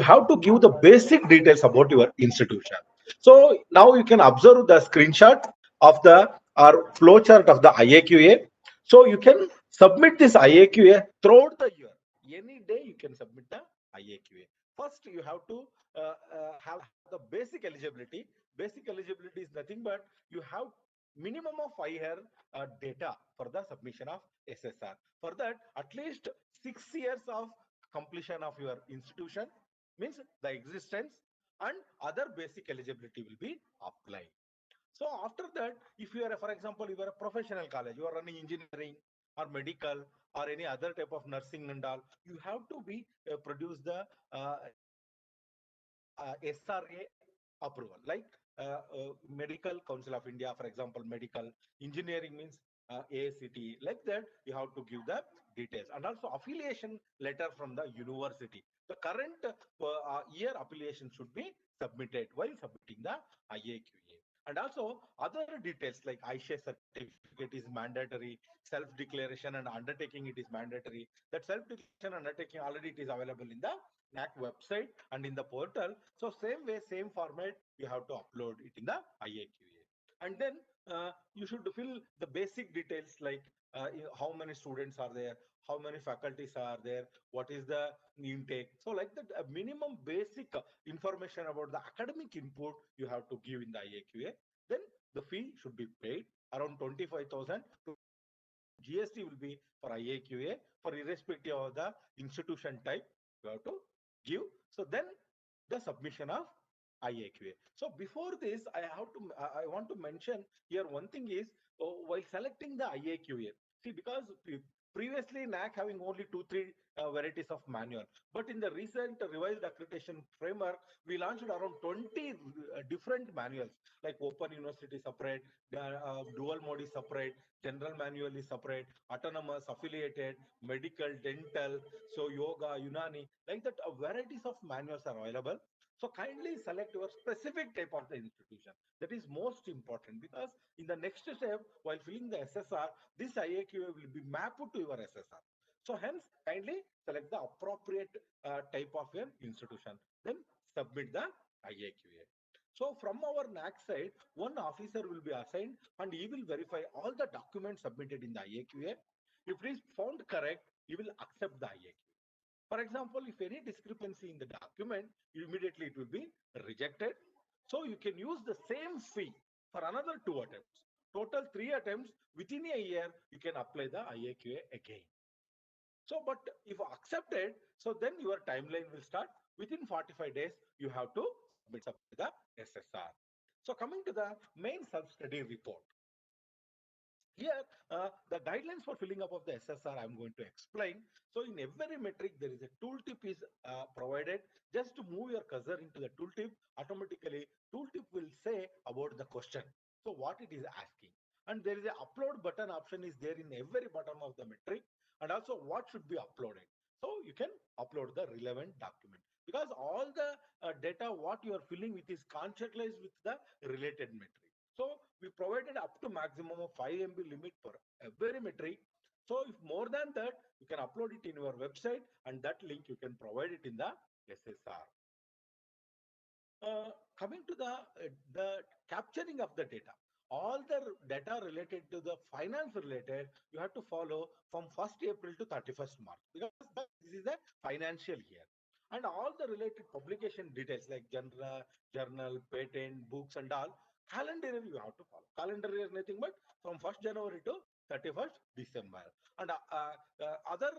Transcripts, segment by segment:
you have to give the basic details about your institution. So now you can observe the screenshot of the or flowchart of the IAQA. So you can submit this IAQA throughout the year. Any day you can submit the IAQA. First, you have to have the basic eligibility. Basic eligibility is nothing but you have minimum of 5 year data for the submission of SSR. For that, at least 6 years of completion of your institution means the existence and other basic eligibility will be applied. So after that, if you are, for example, you are a professional college, you are running engineering or medical or any other type of nursing and all, you have to be produce the SRA approval, like Medical Council of India, for example, medical engineering means ACT, like that, you have to give the details and also affiliation letter from the university. The current year affiliation should be submitted while submitting the IAQA. And also other details like ISHA certificate is mandatory, self-declaration and undertaking it is mandatory. That self-declaration and undertaking already it is available in the NAAC website and in the portal. So same way, same format, you have to upload it in the IAQA. And then you should fill the basic details like how many students are there, how many faculties are there, what is the intake. So like that, a minimum basic information about the academic input you have to give in the IAQA. Then the fee should be paid around 25,000 to 30,000. GST will be for IAQA for irrespective of the institution type. You have to give. So then the submission of IAQA. So before this, I want to mention here one thing is while selecting the IAQA. See, because previously NAAC having only two, three varieties of manual, but in the recent revised accreditation framework, we launched around 20 different manuals like Open University separate, dual mode is separate, general manual is separate, autonomous, affiliated, medical, dental, so yoga, Unani, like that varieties of manuals are available. So kindly select your specific type of the institution. That is most important because in the next step, while filling the SSR, this IAQA will be mapped to your SSR. So hence, kindly select the appropriate type of your institution. Then submit the IAQA. So from our NAAC side, one officer will be assigned and he will verify all the documents submitted in the IAQA. If it is found correct, he will accept the IAQA. For example, if any discrepancy in the document, immediately it will be rejected. So you can use the same fee for another 2 attempts. Total 3 attempts within a year, you can apply the IAQA again. So, but if accepted, so then your timeline will start. Within 45 days, you have to submit the SSR. So coming to the main sub-study report. Here, the guidelines for filling up of the SSR, I'm going to explain. So in every metric, there is a tooltip is provided. Just to move your cursor into the tooltip, automatically tooltip will say about the question. So what it is asking. And there is a upload button option is there in every bottom of the metric. And also what should be uploaded. So you can upload the relevant document. Because all the data, what you are filling with is contextualized with the related metric. So we provided up to maximum of 5 MB limit per every metric. So if more than that, you can upload it in your website and that link you can provide it in the SSR. Coming to the capturing of the data, all the data related to the finance related, you have to follow from 1st April to 31st March because this is a financial year. And all the related publication details like journal, patent, books and all, calendar year you have to follow. Calendar year is nothing but from 1st January to 31st December. And other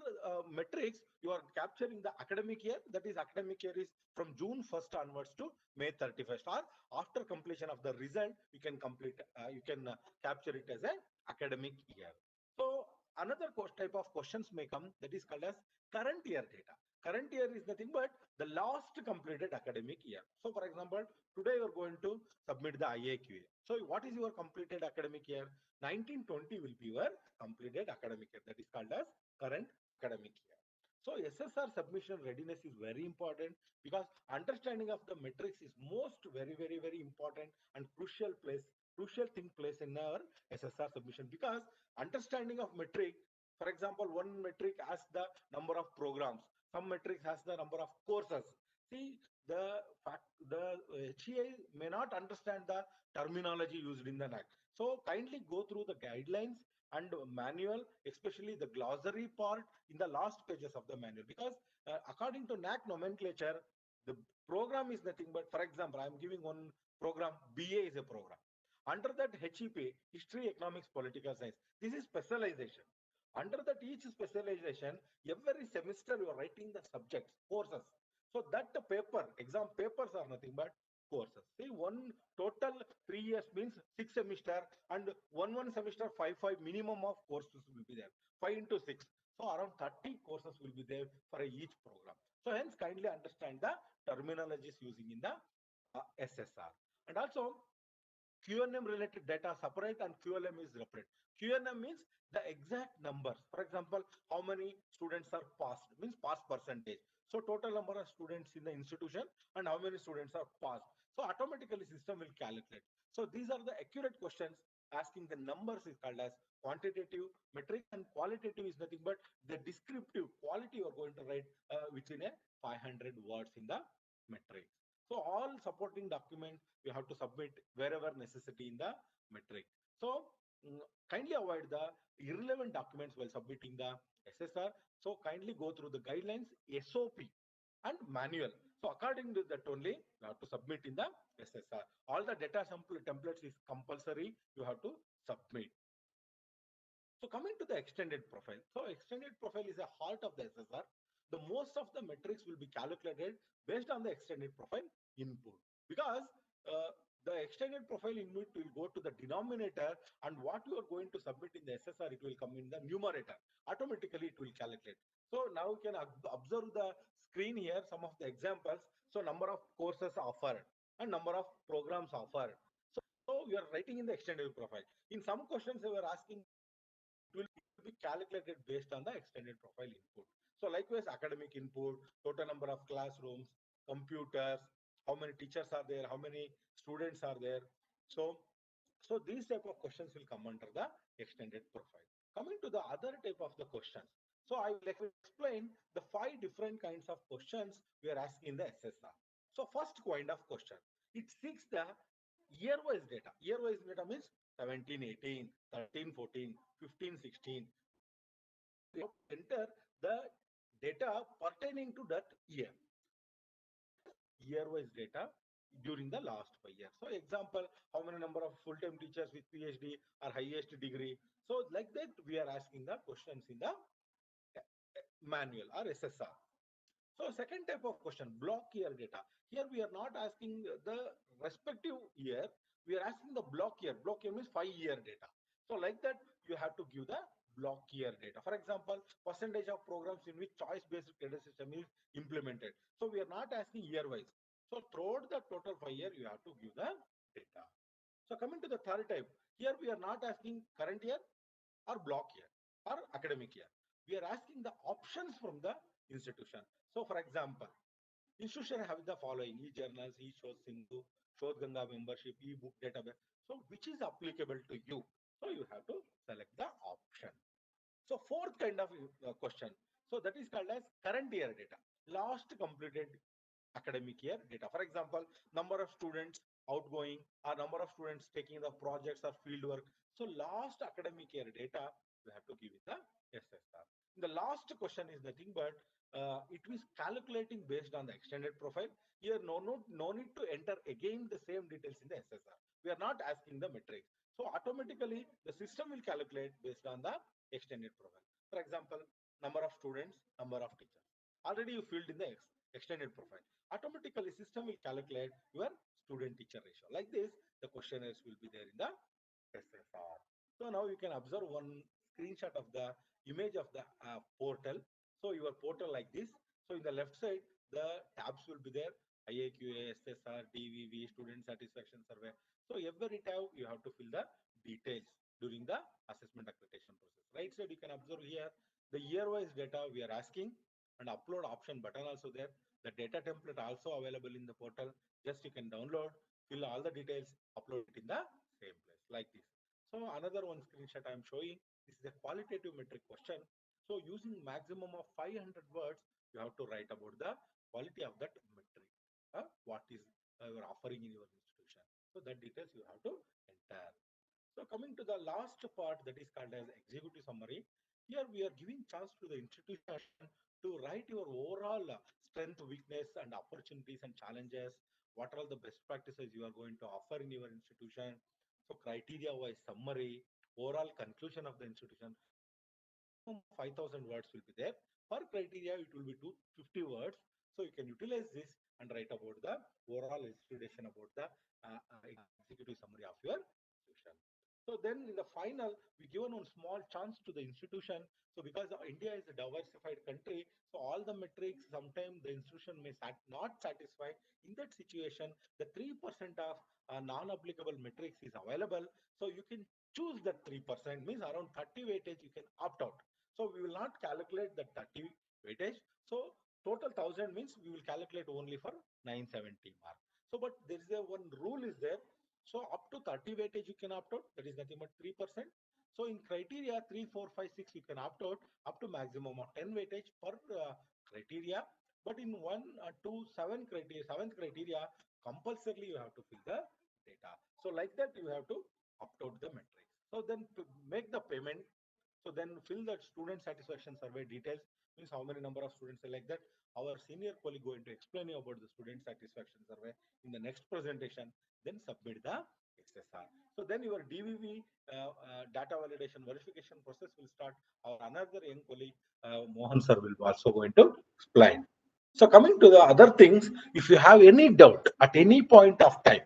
metrics, you are capturing the academic year. That is academic year is from June 1st onwards to May 31st, or after completion of the result, you can complete, you can capture it as an academic year. So another type of questions may come that is called as current year data. Current year is nothing but the last completed academic year. So for example, today you are going to submit the IAQA. So what is your completed academic year? 1920 will be your completed academic year. That is called as current academic year. So SSR submission readiness is very important because understanding of the metrics is most very important and crucial thing place in our SSR submission because understanding of metric, for example, one metric has the number of programs, some metrics has the number of courses, See, the HEI may not understand the terminology used in the NAC. So kindly go through the guidelines and manual, especially the glossary part in the last pages of the manual. Because according to NAC nomenclature, the program is nothing but, for example, I am giving one program, BA is a program. Under that HEP, History, Economics, Political Science, this is specialization. Under that each specialization, every semester you are writing the subjects, courses. So that the paper, exam papers are nothing but courses. See, one total 3 years means 6 semester, and one semester five minimum of courses will be there. 5 into 6. So around 30 courses will be there for each program. So hence kindly understand the terminologies using in the SSR. And also QNM related data separate and QLM is separate. QNM means the exact numbers. For example, how many students are passed, means pass percentage. So total number of students in the institution and how many students are passed. So automatically system will calculate. So these are the accurate questions. Asking the numbers is called as quantitative, metric, and qualitative is nothing but the descriptive quality you are going to write within a 500 words in the metric. So all supporting documents you have to submit wherever necessity in the metric. So kindly avoid the irrelevant documents while submitting the SSR. So kindly go through the guidelines, SOP and manual. So according to that only you have to submit in the SSR. All the data sample templates is compulsory. You have to submit. So coming to the extended profile. So extended profile is the heart of the SSR. The most of the metrics will be calculated based on the extended profile input, because uh, the extended profile input will go to the denominator, and what you are going to submit in the SSR, it will come in the numerator. Automatically it will calculate. So now you can observe the screen here, some of the examples. So number of courses offered and number of programs offered. So you are writing in the extended profile. In some questions they were asking, it will be calculated based on the extended profile input. So likewise, academic input, total number of classrooms, computers, how many teachers are there, how many students are there. So these type of questions will come under the extended profile. Coming to the other type of the questions. So I will explain the 5 different kinds of questions we are asking in the SSR. So first kind of question, it seeks the year-wise data. Year-wise data means 17, 18, 13, 14, 15, 16. We have to enter the data pertaining to that year. Year-wise data during the last 5 years. So example, how many number of full-time teachers with PhD or highest degree. So like that, we are asking the questions in the manual or SSR. So second type of question, block year data. Here we are not asking the respective year, we are asking the block year. Block year means 5-year data. So like that, you have to give the block year data. For example, percentage of programs in which choice-based credit system is implemented. So we are not asking year-wise. So throughout the total 5 year, you have to give the data. So coming to the third type, here we are not asking current year or block year or academic year. We are asking the options from the institution. So for example, institution have the following: e-journals, e-shows Sindhu, Shodh Ganga membership, e-book database. So which is applicable to you? So you have to select the option. So fourth kind of question. So that is called as current year data. Last completed academic year data. For example, number of students outgoing or number of students taking the projects or field work. So last academic year data, you have to give it the SSR. The last question is nothing but it is calculating based on the extended profile. Here no need to enter again the same details in the SSR. We are not asking the metrics. So automatically the system will calculate based on the extended profile. For example, number of students, number of teachers. Already you filled in the extended profile. Automatically system will calculate your student teacher ratio. Like this, the questionnaires will be there in the SSR. So now you can observe one screenshot of the image of the portal. So your portal like this. So in the left side, the tabs will be there: IAQA, SSR, DVV, student satisfaction survey. So every tab you have to fill the details during the assessment accreditation process. Right side you can observe here the year-wise data we are asking, and upload option button also there. The data template also available in the portal. Just you can download, fill all the details, upload it in the same place like this. So another one screenshot I am showing. This is a qualitative metric question. So using maximum of 500 words, you have to write about the quality of that metric. you are offering in your institution. So that details you have to enter. So coming to the last part, that is called as executive summary. Here we are giving chance to the institution to write your overall strength, weakness, and opportunities and challenges. What are the best practices you are going to offer in your institution? So criteria-wise summary, overall conclusion of the institution. Maximum of 5,000 words will be there. Per criteria, it will be 250 words. So you can utilize this and write about the overall institution, about the executive summary of your institution. So then in the final, we given one small chance to the institution. So because India is a diversified country, so all the metrics, sometimes the institution may not satisfy. In that situation, the 3% of non-applicable metrics is available. So you can choose that 3%, means around 30 weightage, you can opt out. So we will not calculate the 30 weightage. So total 1000 means we will calculate only for 970 mark. So but there is a one rule is there. So up to 30 weightage you can opt out. That is nothing but 3%. So in criteria 3, 4, 5, 6 you can opt out up to maximum of 10 weightage per criteria. But in 1, 2, 7 criteria, seventh criteria, compulsorily you have to fill the data. So like that you have to opt out the metrics. So then to make the payment, so then fill the student satisfaction survey details, means how many number of students are like that. Our senior colleague going to explain you about the student satisfaction survey in the next presentation. Then submit the XSR. So then your DVV data validation verification process will start. Our another young colleague Mohan sir will also going to explain. So coming to the other things, if you have any doubt at any point of time,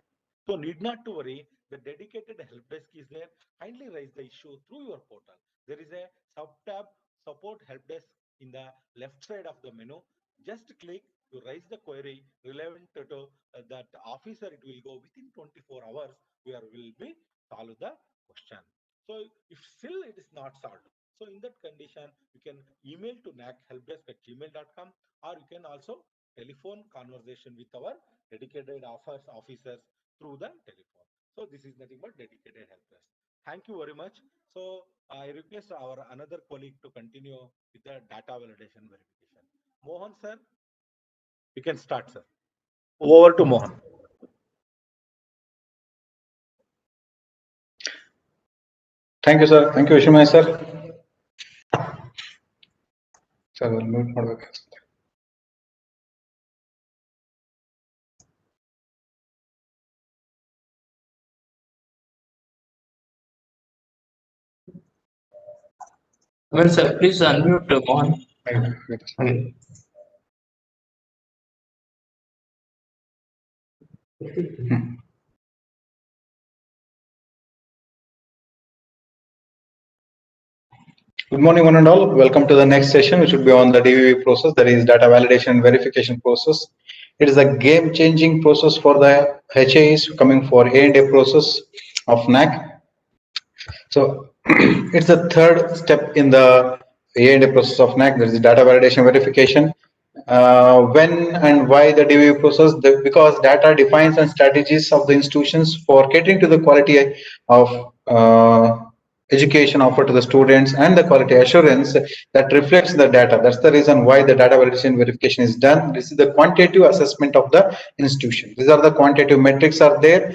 so need not to worry. The dedicated help desk is there. Kindly raise the issue through your portal. There is a sub tab support help desk in the left side of the menu. Just click, you raise the query relevant to that officer. It will go within 24 hours. Where will be solve the question. So if still it is not solved, so in that condition, you can email to nachelpdesk@gmail.com, or you can also telephone conversation with our dedicated officers through the telephone. So this is nothing but dedicated help desk. Thank you very much. So I request our another colleague to continue with the data validation verification. Mohan sir, you can start, sir. Over to Mohan. Thank you, sir. Thank you, Vishwamay, sir. Sir, mute ಮಾಡಬೇಕು. Well, sir, please unmute Mohan. Okay. Good morning, one and all. Welcome to the next session, which will be on the DBE process, that is data validation and verification process. It is a game-changing process for the HAs coming for A&A process of NAAC. So it's the third step in the A&A process of NAAC, that is data validation verification. When and why the DBE process? Because data defines and strategies of the institutions for catering to the quality of education offered to the students and the quality assurance that reflects the data. That's the reason why the data validation verification is done. This is the quantitative assessment of the institution. These are the quantitative metrics are there.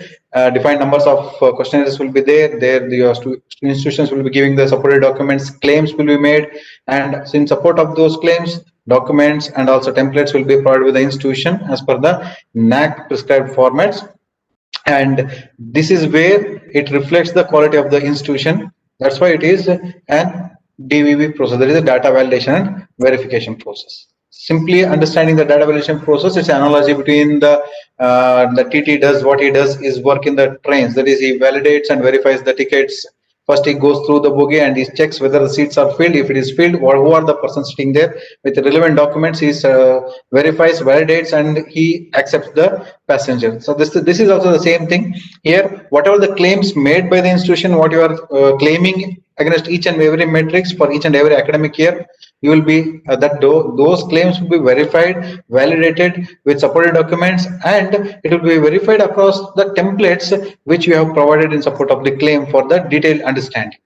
Defined numbers of questionnaires will be there. There the institutions will be giving the supported documents, claims will be made, and in support of those claims, documents and also templates will be provided with the institution as per the NAAC prescribed formats. And this is where it reflects the quality of the institution. That's why it is an DVV process. There is a data validation and verification process. Simply understanding the data validation process, it's an analogy between the TT does what he does is work in the trains. That is, he validates and verifies the tickets. First, he goes through the bogie and he checks whether the seats are filled. If it is filled, or who are the persons sitting there with the relevant documents, he verifies, validates, and he accepts the passenger. So this is also the same thing here. Whatever the claims made by the institution, what you are claiming against each and every metrics for each and every academic year, you will be those claims will be verified, validated with supported documents, and it will be verified across the templates which you have provided in support of the claim for the detailed understanding.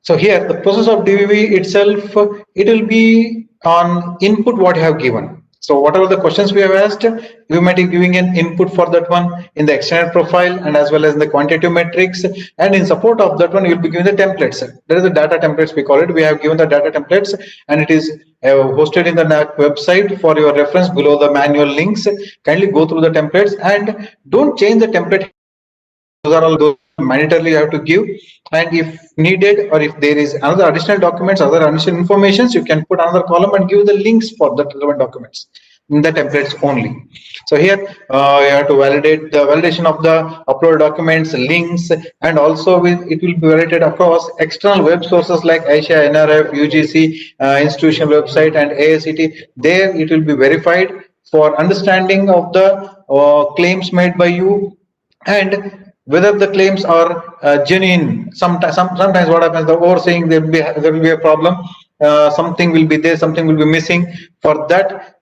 So here the process of DVV itself, it will be on input what you have given. So whatever the questions we have asked, you might be giving an input for that one in the extended profile and as well as in the quantitative metrics. And in support of that one, you'll be given the templates. There is the data templates we call it. We have given the data templates and it is hosted in the NAAC website for your reference below the manual links. Kindly go through the templates and don't change the template. Those are mandatorily you have to give, and if needed or if there is another additional documents, other additional informations, you can put another column and give the links for the relevant documents in the templates only. So here you have to validate the validation of the upload documents, links, and also it will be validated across external web sources like Asia, NRF, UGC, institutional website, and AICT. There it will be verified for understanding of the claims made by you and whether the claims are genuine. Sometimes what happens, the oversaying, there will be a problem. Something will be there, something will be missing. For that,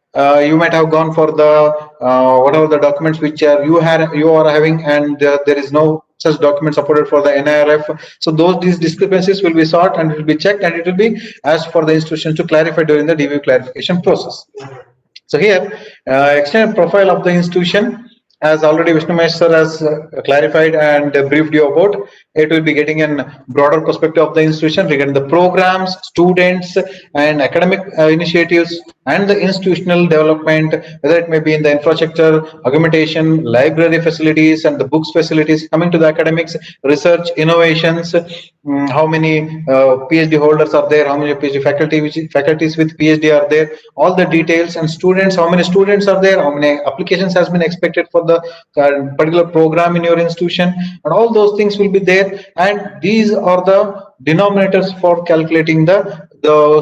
you might have gone for the whatever the documents which you are having, and there is no such document supported for the NIRF. So these discrepancies will be sought and it will be checked, and it will be asked for the institutions to clarify during the DBE clarification process. So here, extended profile of the institution, as already Vishnu Mahesh sir has clarified and briefed you about, it will be getting a broader perspective of the institution regarding the programs, students, and academic initiatives, and the institutional development, whether it may be in the infrastructure, augmentation, library facilities, and the books facilities. Coming to the academics, research, innovations, how many PhD holders are there, how many PhD faculties with PhD are there, all the details, and students, how many students are there, how many applications has been expected for the particular program in your institution, and all those things will be there. And these are the denominators for calculating the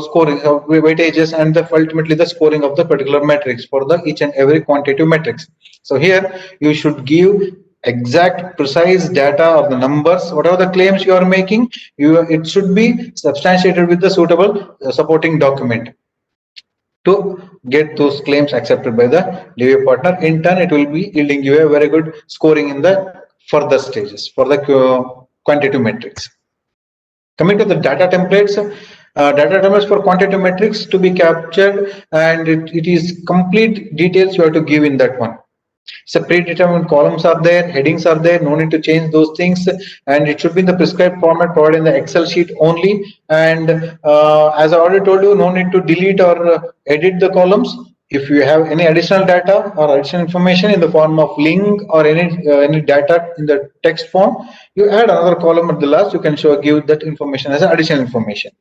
scoring of weightages and ultimately the scoring of the particular metrics for the each and every quantitative metrics. So here you should give exact precise data or the numbers, whatever the claims you are making, it should be substantiated with the suitable supporting document to get those claims accepted by the DBE partner. In turn, it will be yielding you a very good scoring in the further stages for the quantitative metrics. Coming to the data templates, for quantitative metrics to be captured, and it is complete details you have to give in that one. So predetermined columns are there, headings are there, no need to change those things, and it should be in the prescribed format provided in the Excel sheet only. And as I already told you, no need to delete or edit the columns. If you have any additional data or additional information in the form of link or any data in the text form, you add another column at the last. You can give that information as additional information.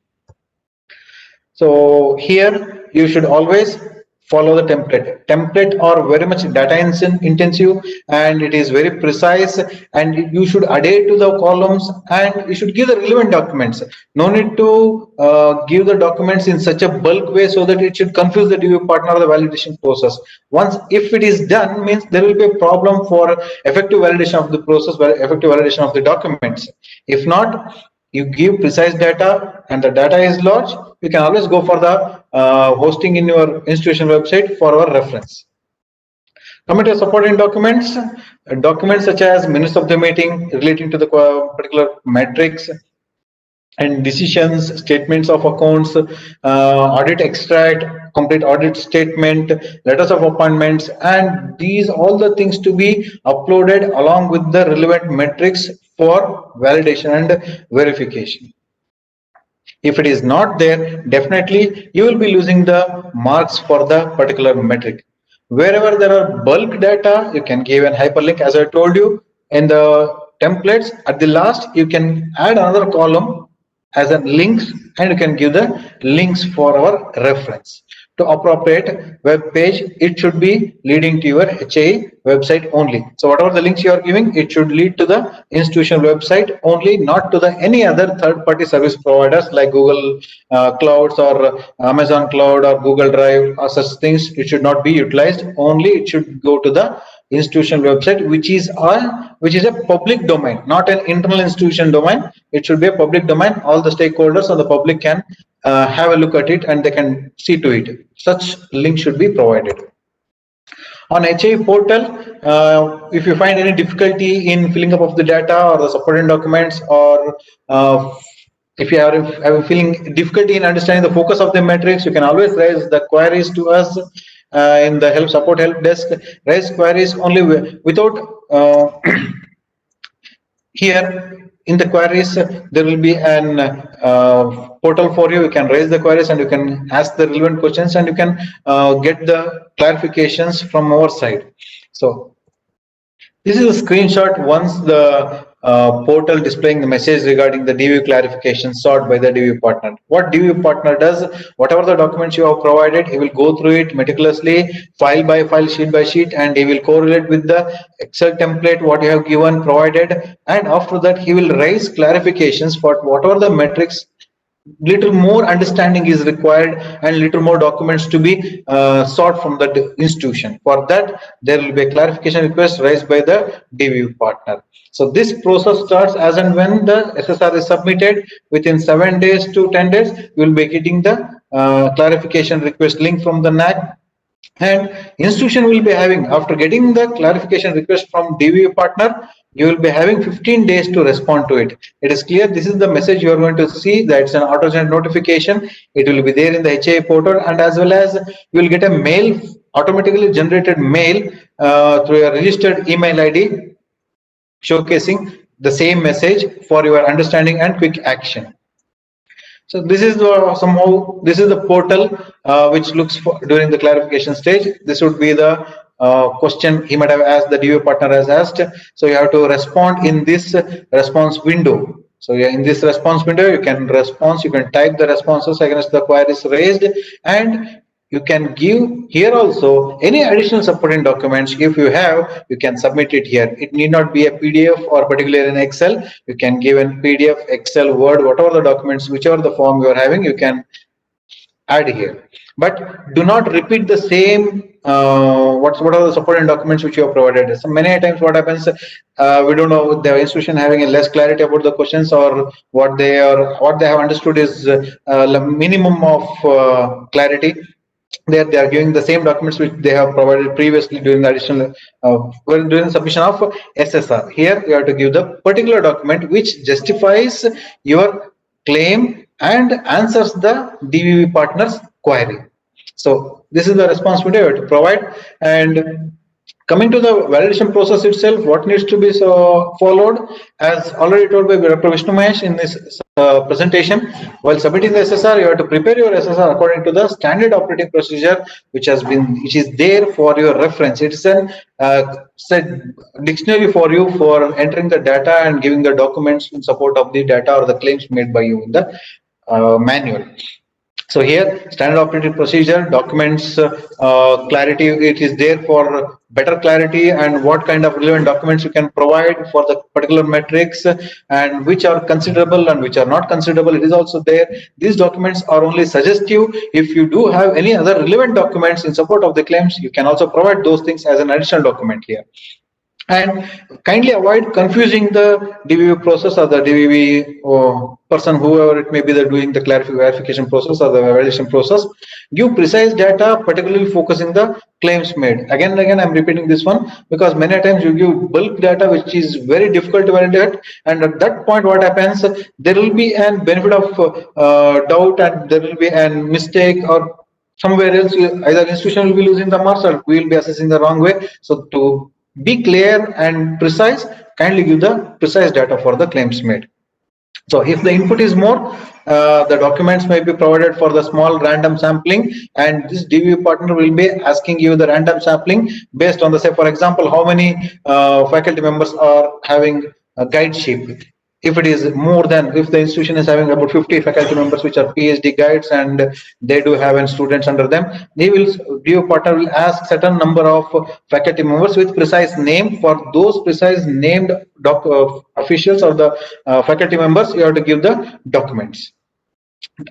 So here you should always follow the template. Template are very much data intensive, and it is very precise, and you should adhere to the columns, and you should give the relevant documents. No need to give the documents in such a bulk way so that it should confuse the DBE partner or the validation process. Once if it is done, means there will be a problem for effective validation of the process, effective validation of the documents. If not, you give precise data and the data is large, you can always go for the hosting in your institution website for our reference. Coming to supporting documents, documents such as minutes of the meeting relating to the particular metrics and decisions, statements of accounts, audit extract, complete audit statement, letters of appointments, and these all the things to be uploaded along with the relevant metrics for validation and verification. If it is not there, definitely you will be losing the marks for the particular metric. Wherever there are bulk data, you can give a hyperlink, as I told you in the templates. At the last, you can add another column as a links, and you can give the links for our reference. To appropriate web page, it should be leading to your HA website only. So whatever the links you are giving, it should lead to the institutional website only, not to the any other third-party service providers like Google Clouds or Amazon Cloud or Google Drive or such things. It should not be utilized. Only it should go to the institutional website, which is a public domain, not an internal institution domain. It should be a public domain. All the stakeholders and the public can have a look at it and they can see to it. Such link should be provided. On HA portal, if you find any difficulty in filling up of the data or the supporting documents, or if you are feeling difficulty in understanding the focus of the metrics, you can always raise the queries to us. in the support help desk, raise queries only without here in the queries, there will be an portal for you. You can raise the queries and you can ask the relevant questions and you can get the clarifications from our side. So this is a screenshot once the portal displaying the message regarding the DBE clarification sought by the DBE partner. What DBE partner does, whatever the documents you have provided, he will go through it meticulously, file by file, sheet by sheet, and he will correlate with the Excel template what you have given, provided, and after that he will raise clarifications for whatever the metrics little more understanding is required and little more documents to be sought from the institution. For that, there will be a clarification request raised by the DBE partner. So this process starts as and when the SSR is submitted. Within 7 days to 10 days, you will be getting the clarification request link from the NAAC. And institution will be having, after getting the clarification request from DBE partner, you will be having 15 days to respond to it. It is clear this is the message you are going to see, that it's an auto-generated notification. It will be there in the HA portal, and as well as you will get a mail, automatically generated mail through your registered email ID showcasing the same message for your understanding and quick action. So this is somehow this is the portal which looks for during the clarification stage. This would be the question he might have asked, the DBE partner has asked. So you have to respond in this response window. So yeah, in this response window, you can type the responses against the queries raised, and you can give here also any additional supporting documents. If you have, you can submit it here. It need not be a PDF or particularly in Excel. You can give in PDF, Excel, Word, whatever the documents, whichever the form you are having, you can add here. But do not repeat the same what are the supporting documents which you have provided. So many times what happens, we don't know, the institution having a less clarity about the questions, or what they have understood is minimum of clarity. They are giving the same documents which they have provided previously during the additional during the submission of SSR. Here you have to give the particular document which justifies your claim and answers the DBE partner's query. So this is the responsibility you have to provide. And coming to the validation process itself, what needs to be followed, as already told by Dr. Vishnu Mahesh in this presentation, while submitting the SSR, you have to prepare your SSR according to the standard operating procedure, which is there for your reference. It's an dictionary for you for entering the data and giving the documents in support of the data or the claims made by you in the manual. So here, standard operating procedure, documents, clarity, it is there for better clarity, and what kind of relevant documents you can provide for the particular metrics, and which are considerable and which are not considerable. It is also there. These documents are only suggestive. If you do have any other relevant documents in support of the claims, you can also provide those things as an additional document here. And kindly avoid confusing the DBE process or the DBE person, whoever it may be, that doing the clarification process or the validation process. Give precise data, particularly focusing the claims made. Again and again, I'm repeating this one because many times you give bulk data which is very difficult to validate, and at that point, what happens? There will be an benefit of doubt, and there will be a mistake, or somewhere else either institution will be losing the marks or we will be assessing the wrong way. So to be clear and precise, kindly give the precise data for the claims made. So if the input is more, the documents may be provided for the small random sampling, and this DBE partner will be asking you the random sampling based on the, say for example, how many faculty members are having a guide sheet. If it is more than, if the institution is having about 50 faculty members which are PhD guides and they do have students under them, DBE partner will ask certain number of faculty members with precise name. For those precise named officials or the faculty members, you have to give the documents.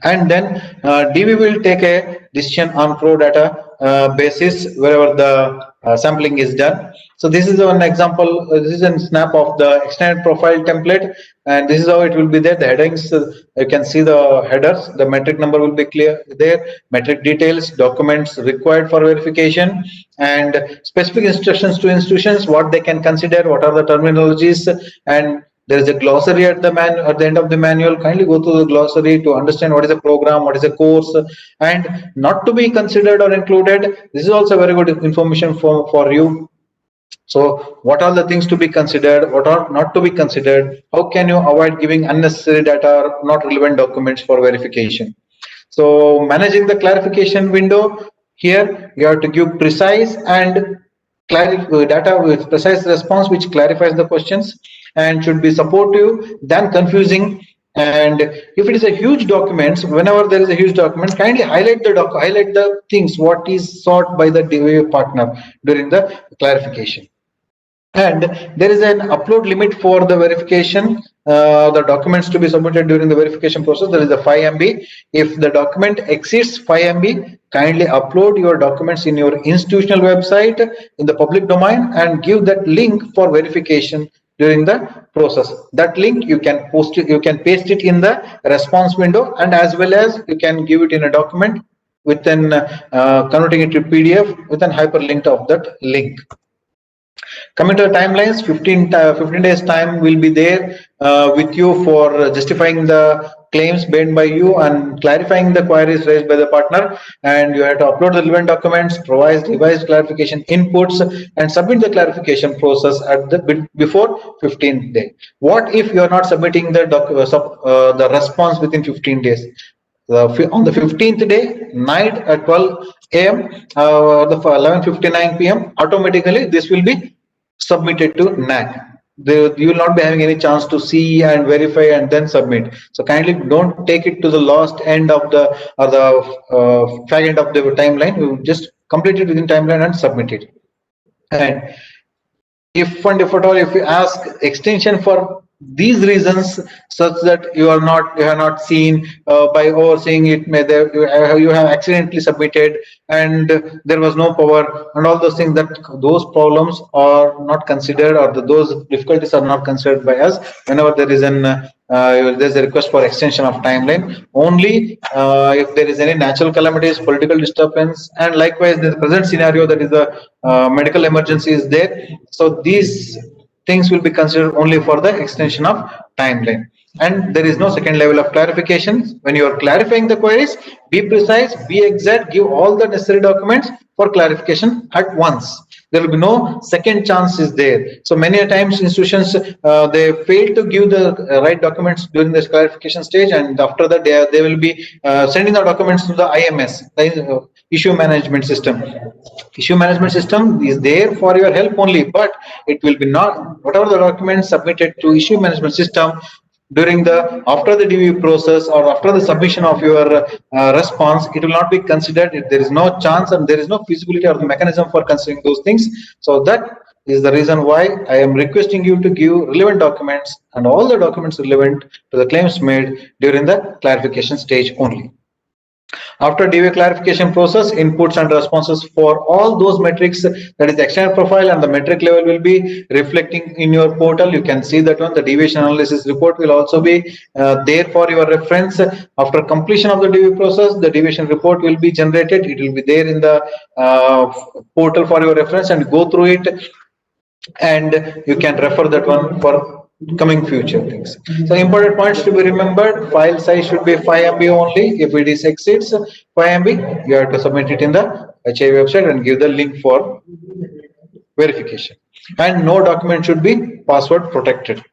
And then DB will take a decision on pro data basis wherever the sampling is done. So this is one example. This is a snap of the extended profile template, and this is how it will be there. The headings, you can see the headers. The metric number will be clear there. Metric details, documents required for verification, and specific instructions to institutions, what they can consider, what are the terminologies, and There is a glossary at the end of the manual. Kindly go to the glossary to understand what is a program, what is a course, and not to be considered or included. This is also very good information for you. So what are the things to be considered, what are not to be considered, how can you avoid giving unnecessary data or not relevant documents for verification. So managing the clarification window, here you have to give precise and data with precise response which clarifies the questions and should be supportive than confusing. And if it is a huge document, whenever there is a huge document, kindly highlight the things what is sought by the DBE partner during the clarification. And there is an upload limit for the verification, the documents to be submitted during the verification process. There is a 5 MB. If the document exceeds 5 MB, kindly upload your documents in your institutional website in the public domain and give that link for verification during the process. That link you can post it, you can paste it in the response window, and as well as you can give it in a document within converting it to PDF with an hyperlink of that link. Coming to the timelines, 15 days time will be there with you for justifying the claims made by you and clarifying the queries raised by the partner, and you have to upload the relevant documents, provide revised clarification inputs, and submit the clarification process at the before 15th day. What if you are not submitting the response within 15 days? On the 15th day night at 12 a.m. The 11:59 p.m. automatically this will be submitted to NAAC. You will not be having any chance to see and verify and then submit. So kindly don't take it to the last end of the fag end of the timeline. You just complete it within timeline and submit it. And if at all, if you ask extension for these reasons, such that you have not seen by overseeing it, you have accidentally submitted and there was no power and all those things, that those problems are not considered, or those difficulties are not considered by us whenever there is there's a request for extension of timeline. Only if there is any natural calamities, political disturbance, and likewise the present scenario, that is the medical emergency is there. So these things will be considered only for the extension of timeline. And there is no second level of clarification. When you are clarifying the queries, be precise, be exact, give all the necessary documents for clarification at once. There will be no second chances there. So many times institutions they fail to give the right documents during this clarification stage, and after that they will be sending the documents to the IMS, the issue management system. Issue management system is there for your help only, but it will be not whatever the documents submitted to issue management system during after the DBE process or after the submission of your response, it will not be considered. There is no chance and there is no feasibility or the mechanism for considering those things. So that is the reason why I am requesting you to give relevant documents and all the documents relevant to the claims made during the clarification stage only. After DBE clarification process, inputs and responses for all those metrics, that is the external profile and the metric level, will be reflecting in your portal. You can see that one. The deviation analysis report will also be there for your reference. After completion of the DBE process, the deviation report will be generated. It will be there in the portal for your reference, and go through it, and you can refer that one for coming future things. So important points to be remembered: file size should be 5 MB only. If it exceeds 5 MB, you have to submit it in the HA website and give the link for verification. And no document should be password protected.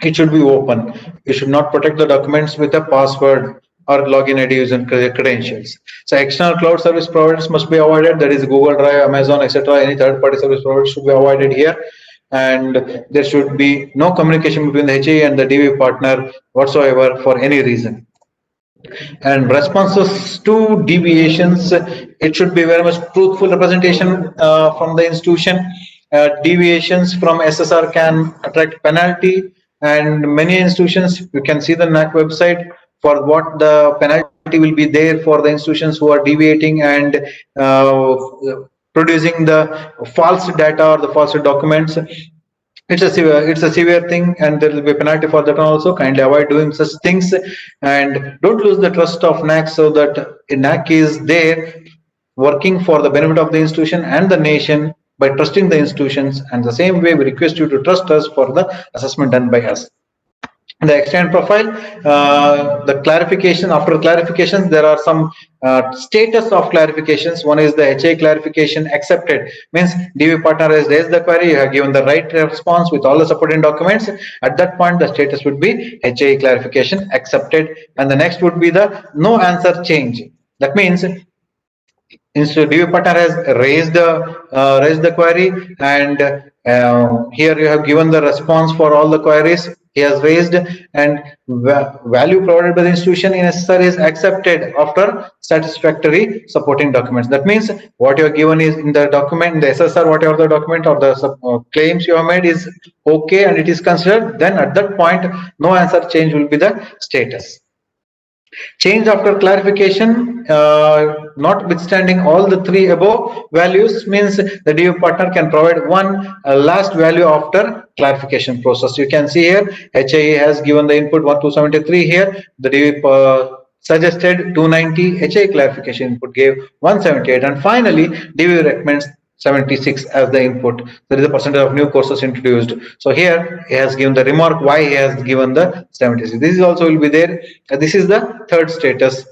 It should be open. You should not protect the documents with a password or login ID using credentials. So external cloud service providers must be avoided. That is Google Drive, Amazon, etc. Any third-party service providers should be avoided here. And there should be no communication between the HA and the DBE partner whatsoever for any reason. And responses to deviations, it should be very much truthful representation from the institution. Deviations from SSR can attract penalty, and many institutions, you can see the NAAC website for what the penalty will be there for the institutions who are deviating and producing the false data or the false documents. It's a severe thing, and there will be a penalty for that also. Kindly avoid doing such things, and don't lose the trust of NAAC, so that NAAC is there working for the benefit of the institution and the nation by trusting the institutions, and the same way we request you to trust us for the assessment done by us. The extended profile, the clarification, after clarifications there are some status of clarifications. One is the HA clarification accepted, means DB partner has raised the query, you have given the right response with all the supporting documents. At that point the status would be HA clarification accepted, and the next would be the no answer change. That means instead DB partner has raised the query, and here you have given the response for all the queries he has raised, and value provided by the institution in SSR is accepted after satisfactory supporting documents. That means what you have given is in the document, in the SSR, whatever the document or the claims you have made is okay and it is considered, then at that point no answer change will be the status. Change after clarification, notwithstanding all the three above values, means the DB partner can provide one last value after clarification process. You can see here HIE has given the input 1273 here, the DB suggested 290, HIE clarification input gave 178, and finally DB recommends 76 as the input. There is a percentage of new courses introduced. So here he has given the remark why he has given the 76. This is also will be there. This is the third status.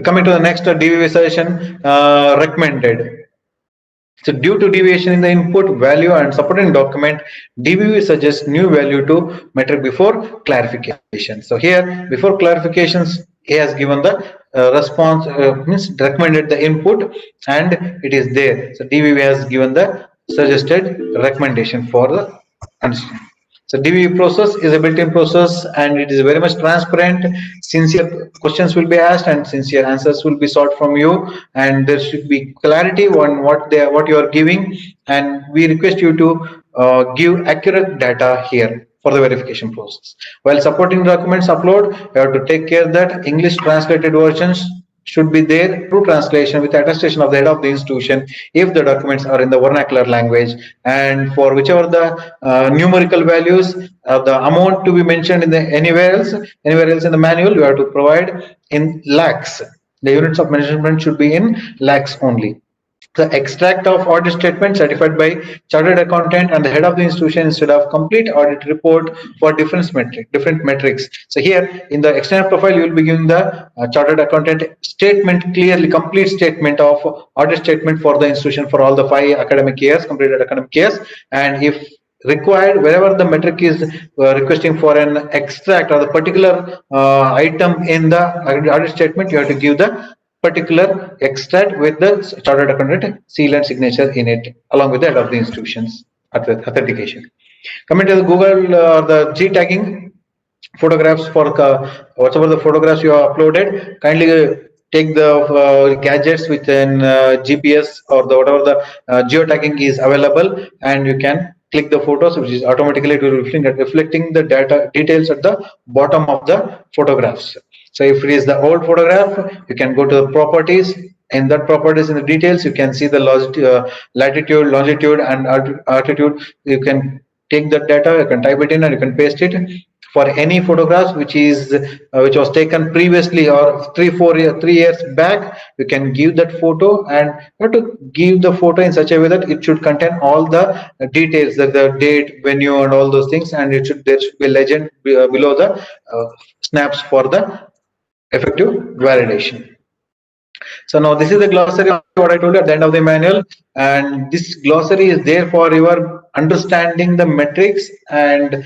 Coming to the next DB suggestion, recommended. So due to deviation in the input value and supporting document, DBE suggests new value to metric before clarification. So here before clarifications he has given the response, means recommended the input and it is there. So DBE has given the suggested recommendation for the understanding. So DBE process is a built-in process and it is very much transparent. Sincere questions will be asked and sincere answers will be sought from you, and there should be clarity on what you are giving, and we request you to give accurate data here for the verification process. While supporting documents upload, you have to take care that English translated versions should be there, true translation with attestation of the head of the institution if the documents are in the vernacular language, and for whichever the numerical values the amount to be mentioned in the anywhere else in the manual, you have to provide in lakhs. The units of measurement should be in lakhs only. The extract of audit statement certified by chartered accountant and the head of the institution instead of complete audit report for different metrics. So here in the external profile you will be giving the chartered accountant statement, clearly complete statement of audit statement for the institution for all the 5 academic years, completed academic years, and if required wherever the metric is requesting for an extract or the particular item in the audit statement, you have to give the particular extract with the chartered accountant seal and signature in it along with the head of the institution's authentication. Coming to the Google or the Geotagging photographs, for whatever the photographs you have uploaded, kindly take the gadgets within GPS or the whatever the geotagging is available, and you can click the photos, which is automatically reflecting the data details at the bottom of the photographs. So if it is the old photograph, you can go to the properties. In that properties, in the details, you can see the latitude, longitude, and altitude. You can take that data, you can type it in, and you can paste it. For any photographs which was taken previously or 3 years back, you can give that photo, and you have to give the photo in such a way that it should contain all the details, the date, venue, and all those things, and there should be a legend below the snaps for the effective validation. So now this is the glossary of what I told you at the end of the manual, and this glossary is there for your understanding the metrics and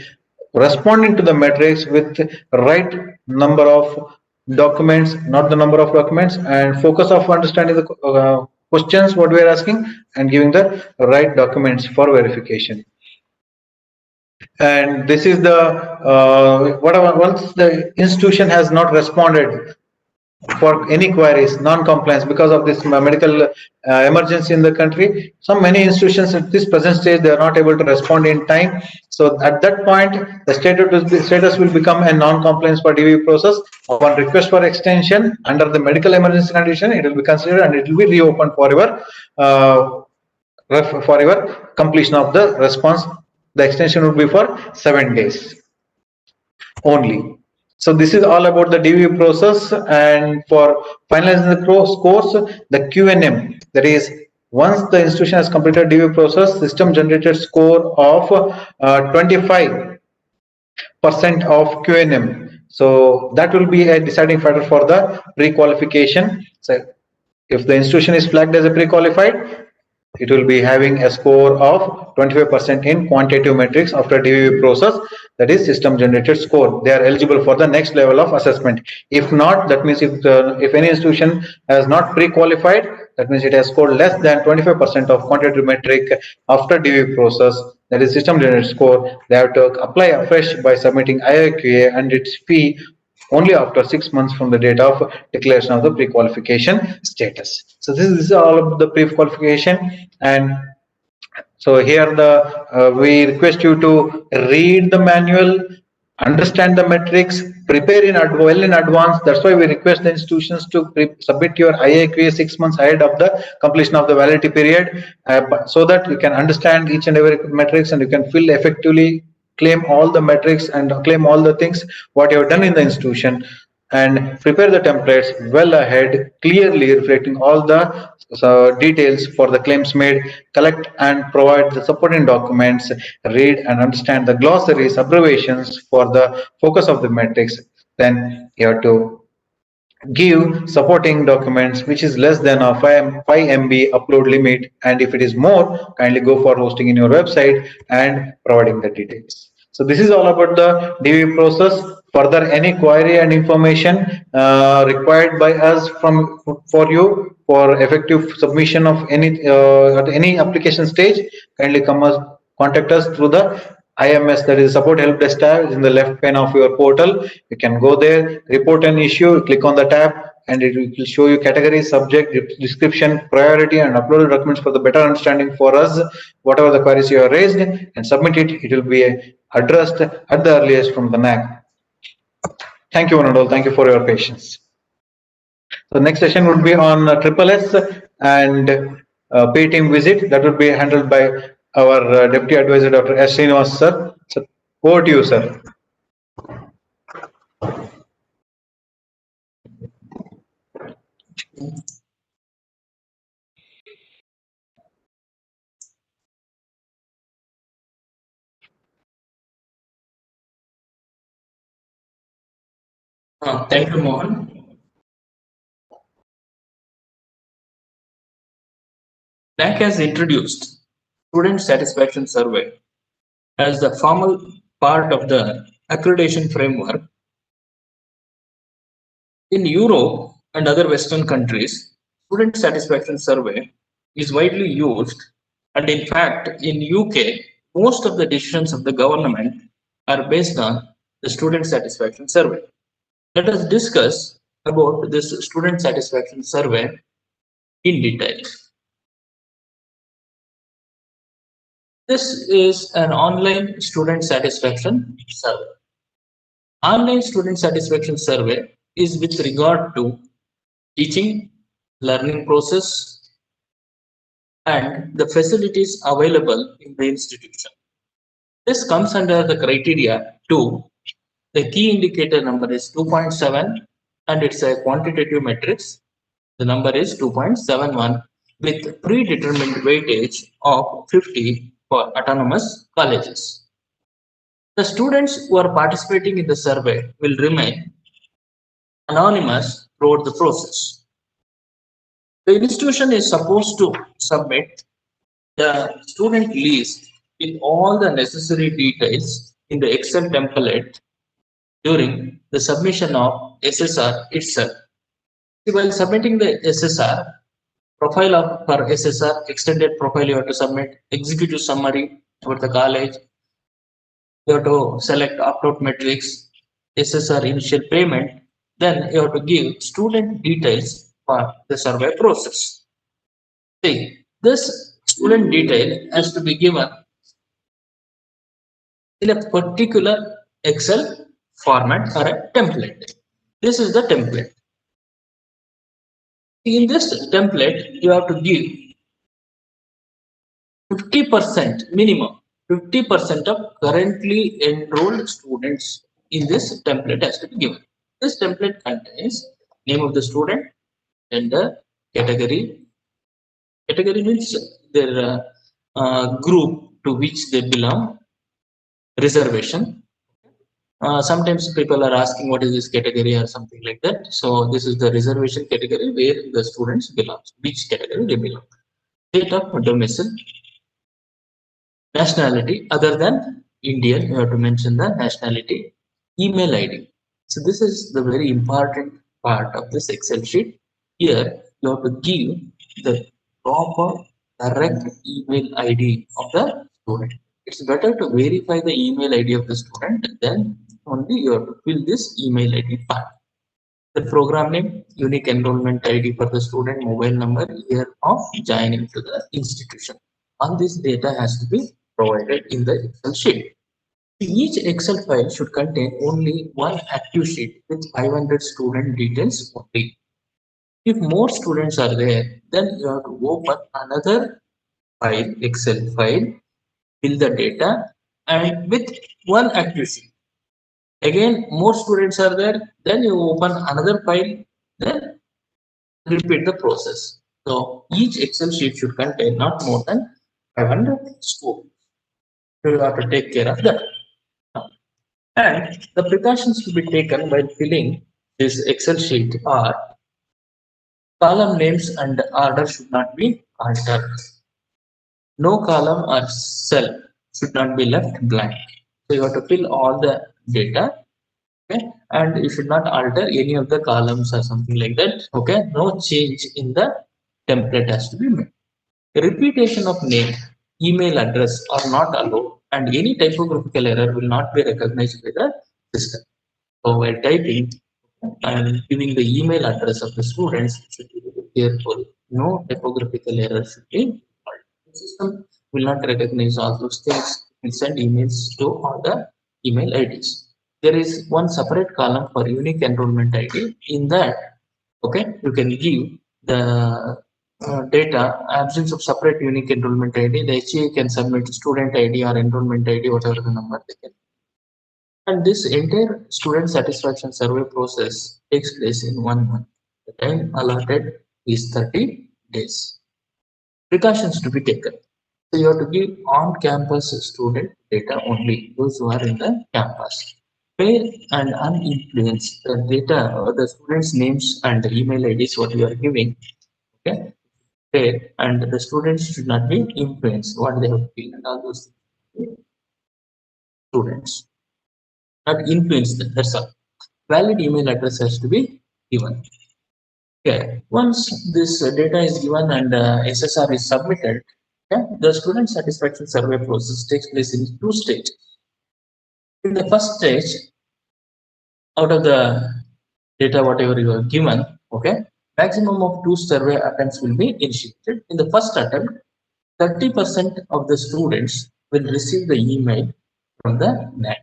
responding to the metrics with right number of documents, not the number of documents, and focus of understanding the questions what we are asking and giving the right documents for verification. And this is the whatever, once the institution has not responded for any queries, non-compliance, because of this medical emergency in the country, many institutions at this present stage they are not able to respond in time. So at that point the status will become a non-compliance for DBE process. Upon request for extension under the medical emergency condition, it will be considered and it will be reopened for your completion of the response. The extension would be for 7 days only. So this is all about the DBE process, and for finalizing the course, the QNM, that is Once the institution has completed DBE process, system generated score of 25% of QNM. So that will be a deciding factor for the pre-qualification. So if the institution is flagged as a pre-qualified, it will be having a score of 25% in quantitative metrics after DBE process, that is system generated score. They are eligible for the next level of assessment. If not, that means if any institution has not pre-qualified, that means it has scored less than 25% of quantitative metric after DBE process, that is system generated score, they have to apply afresh by submitting Iaqa and its fee only after 6 months from the date of declaration of the pre-qualification status. So this is all of the pre-qualification. And so here we request you to read the manual, understand the metrics, prepare well in advance. That's why we request the institutions to submit your IAQA 6 months ahead of the completion of the validity period, so that you can understand each and every metrics and you can fill effectively, claim all the metrics and claim all the things what you have done in the institution, and prepare the templates well ahead, clearly reflecting all the details for the claims made, collect and provide the supporting documents, read and understand the glossaries, abbreviations for the focus of the metrics. Then you have to give supporting documents which is less than a 5 MB upload limit, and if it is more, kindly go for hosting in your website and providing the details. So this is all about the DBE process. Further, any query and information required by us for you for effective submission of any at any application stage, kindly contact us through the IMS, that is support help desk tab in the left pane of your portal. You can go there, report an issue, click on the tab, and it will show you category, subject, description, priority, and uploaded documents for the better understanding for us. Whatever the queries you have raised and submit it, it will be addressed at the earliest from the NAAC. Thank you, one and all. Thank you for your patience. The next session would be on SSS and pay team visit. That would be handled by our Deputy Advisor, Dr. S. Srinivas, sir. So, over to you, sir. Thank you, Mohan. NAAC has introduced Student Satisfaction Survey as the formal part of the accreditation framework. In Europe and other Western countries, Student Satisfaction Survey is widely used, and in fact, in UK, most of the decisions of the government are based on the Student Satisfaction Survey. Let us discuss about this Student Satisfaction Survey in detail. This is an online student satisfaction survey. Online student satisfaction survey is with regard to teaching, learning process, and the facilities available in the institution. This comes under the criteria 2. The key indicator number is 2.7 and it's a quantitative matrix. The number is 2.71 with predetermined weightage of 50 for autonomous colleges. The students who are participating in the survey will remain anonymous throughout the process. The institution is supposed to submit the student list with all the necessary details in the Excel template during the submission of SSR itself. While submitting the SSR, profile for SSR, extended profile you have to submit, executive summary about the college, you have to select opt-out metrics, SSR initial payment, then you have to give student details for the survey process. See, this student detail has to be given in a particular Excel format or a template. This is the template. In this template, you have to give 50% minimum, 50% of currently enrolled students in this template has to be given. This template contains name of the student, gender, category, Category means their group to which they belong. Reservation. Sometimes people are asking what is this category or something like that. So this is the reservation category where the students belong, which category they belong. State of domicile, nationality other than Indian, you have to mention the nationality, email ID. So this is the very important part of this Excel sheet. Here you have to give the proper correct email ID of the student. It's better to verify the email ID of the student, then only you have to fill this email ID part. The program name, unique enrollment ID for the student, mobile number, year of joining to the institution. All this data has to be provided in the Excel sheet. Each Excel file should contain only one active sheet with 500 student details only. If more students are there, then you have to open another file, Excel file, fill the data, and with one active sheet. Again, more students are there, then you open another file, then repeat the process. So each Excel sheet should contain not more than 500 students. So you have to take care of that. And the precautions to be taken while filling this Excel sheet are column names and order should not be altered. No column or cell should not be left blank. So you have to fill all the data, okay, and you should not alter any of the columns or something like that. Okay, no change in the template has to be made. Repetition of name, email address are not allowed, and any typographical error will not be recognized by the system. So while typing and giving the email address of the students, should be very careful. No typographical error should be involved. The system will not recognize all those things. It will send emails to all the email IDs. There is one separate column for unique enrollment ID. In that, okay, you can give the data, absence of separate unique enrollment ID. The HA can submit student ID or enrollment ID, whatever the number they can. And this entire student satisfaction survey process takes place in 1 month. The time allotted is 30 days. Precautions to be taken. So you have to give on-campus student data only, those who are in the campus. Fair and uninfluenced the data, the students' names and the email IDs what you are giving. Okay, fair, and the students should not be influenced what they have been and all those students. Not influence them, that's all. Valid email address has to be given. Okay. Once this data is given and SSR is submitted, okay, the student satisfaction survey process takes place in 2 stages. In the first stage, out of the data whatever you are given, okay, maximum of 2 survey attempts will be initiated. In the first attempt, 30% of the students will receive the email from the NAAC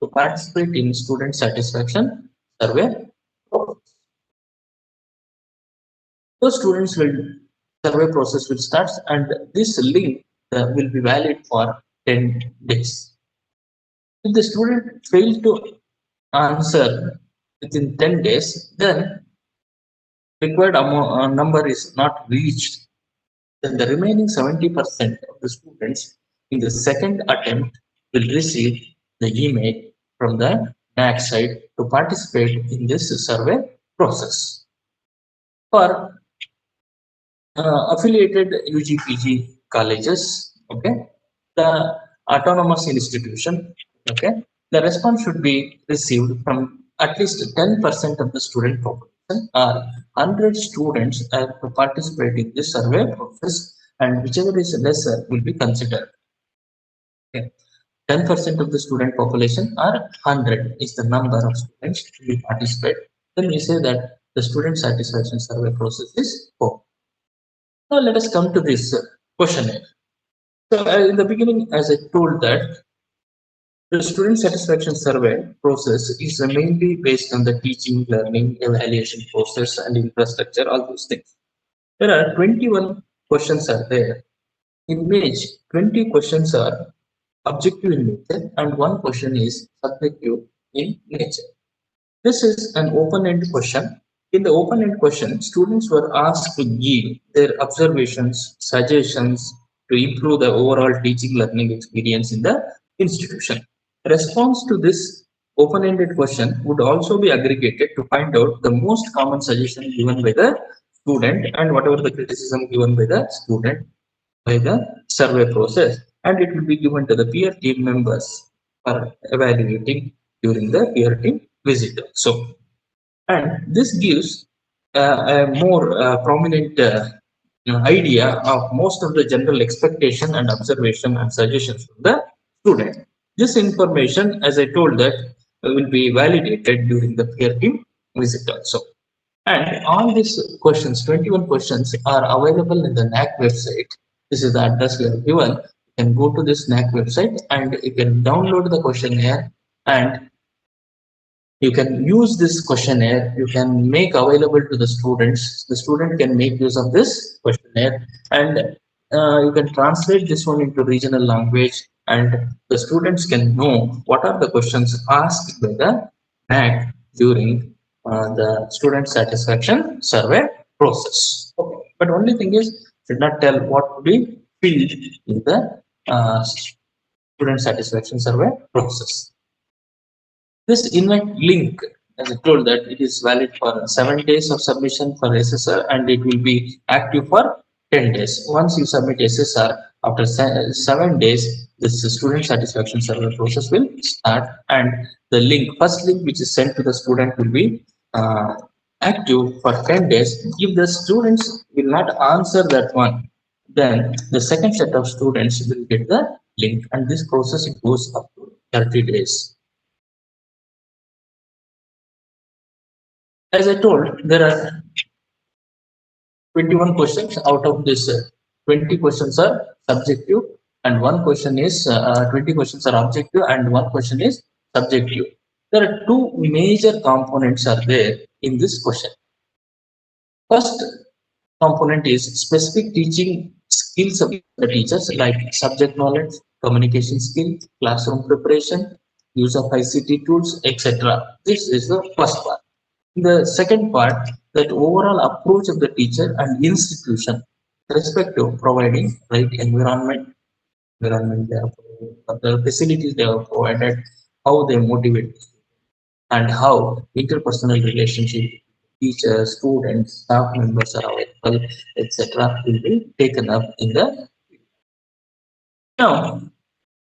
to participate in student satisfaction survey. Those students will survey process will start, and this link will be valid for 10 days. If the student fails to answer within 10 days, then required number is not reached. Then the remaining 70% of the students in the second attempt will receive the email from the NAAC side to participate in this survey process. For affiliated UGPG colleges, okay, the autonomous institution, okay, the response should be received from at least 10% of the student population or 100 students to participate in this survey process, and whichever is lesser will be considered. Okay. 10% of the student population or 100 is the number of students to be participate. Then we say that the student satisfaction survey process is 4. Now let us come to this questionnaire. So in the beginning, as I told that the student satisfaction survey process is mainly based on the teaching, learning, evaluation process and infrastructure, all those things. There are 21 questions are there, in which 20 questions are objective in nature and 1 question is subjective in nature. This is an open-ended question. In the open-end question, students were asked to give their observations, suggestions to improve the overall teaching learning experience in the institution. Response to this open-ended question would also be aggregated to find out the most common suggestion given by the student and whatever the criticism given by the student by the survey process, and it will be given to the peer team members for evaluating during the peer team visit. So, and this gives a more prominent idea of most of the general expectation and observation and suggestions from the student. This information, as I told that, will be validated during the peer team visit also. And all these questions, 21 questions, are available in the NAAC website. This is the address we have given. You can go to this NAAC website and you can download the questionnaire, and you can use this questionnaire. You can make available to the students. The student can make use of this questionnaire, and you can translate this one into regional language, and the students can know what are the questions asked by the NAAC during the student satisfaction survey process. Okay. But only thing is, did not tell what to be filled in the student satisfaction survey process. This invite link, as I told that it is valid for 7 days of submission for SSR, and it will be active for 10 days. Once you submit SSR, after 7 days, this student satisfaction survey process will start, and the link, first link which is sent to the student, will be active for 10 days. If the students will not answer that one, then the second set of students will get the link, and this process it goes up to 30 days. As I told, there are 21 questions. Out of this, 20 questions are subjective, and one question is 20 questions are objective, and one question is subjective. There are two major components are there in this question. First component is specific teaching skills of the teachers, like subject knowledge, communication skills, classroom preparation, use of ICT tools, etc. This is the first part. The second part, that overall approach of the teacher and institution with respect to providing right environment they have provided, the facilities they have provided, how they motivate, and how interpersonal relationship, teachers, students, staff members are available, etc. will be taken up in the. Now,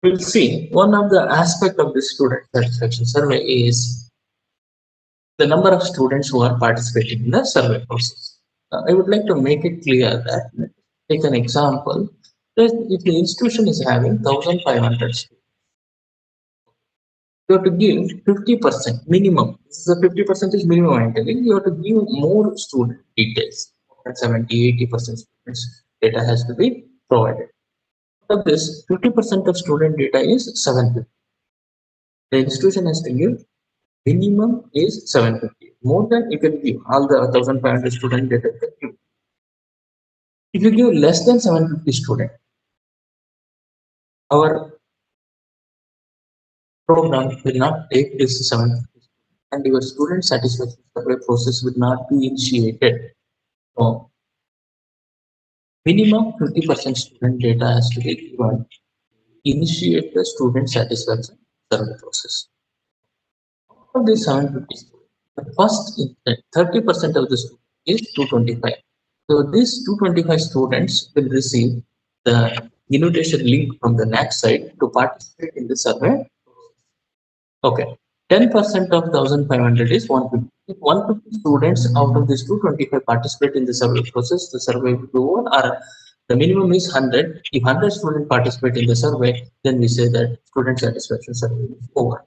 we'll see one of the aspect of this student satisfaction survey is the number of students who are participating in the survey process. I would like to make it clear that, take an example, that if the institution is having 1,500 students, you have to give 50% minimum. This is a 50% is minimum I'm telling. You have to give more student details. 70-80% students data has to be provided. Of this, 50% of student data is 750. The institution has to give minimum is 750. More than you can give all the 1,500 student data. If you give less than 750 student, our program will not take this 750, and your student satisfaction survey process will not be initiated. So, minimum 50% student data has to be given. Initiate the student satisfaction survey process. Of these 750 students, the first 30% of the students is 225. So these 225 students will receive the invitation link from the NAAC side to participate in the survey. Okay, 10% of 1,500 is 150. If 150 students out of this 225 participate in the survey process, the survey will go on, or the minimum is 100. If 100 students participate in the survey, then we say that student satisfaction survey is over.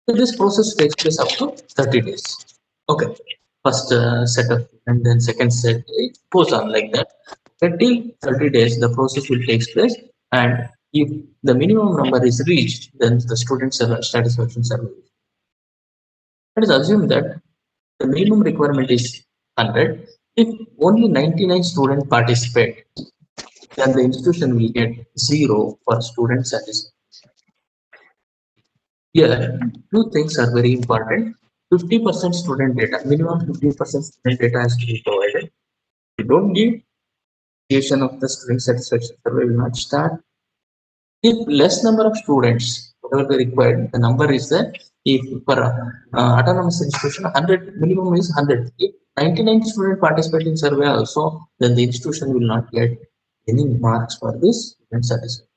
So this process takes place up to 30 days. Okay, first set of, and then second set, it goes on like that. Until 30 days, the process will take place, and if the minimum number is reached, then the student satisfaction survey. Let us assume that the minimum requirement is 100. If only 99 students participate, then the institution will get 0 for student satisfaction. Here, two things are very important. 50% student data, minimum 50% student data has to be provided. If you don't give, creation of the student satisfaction survey will not start. If less number of students, whatever they required, the number is there. If for autonomous institution, 100 minimum is 100. If 99 student participate in survey also, then the institution will not get any marks for this student satisfaction.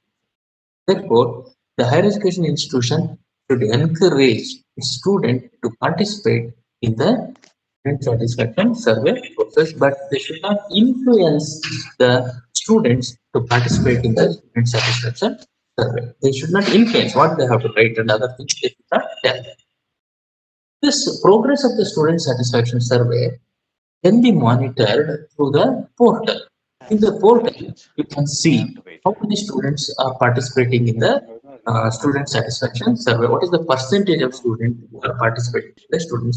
Therefore, the higher education institution should encourage student to participate in the student satisfaction survey process, but they should not influence the students to participate in the student satisfaction survey. They should not influence what they have to write and other things they should not tell. This progress of the student satisfaction survey can be monitored through the portal. In the portal, you can see how many students are participating in the student satisfaction survey. What is the percentage of students who are participating in the student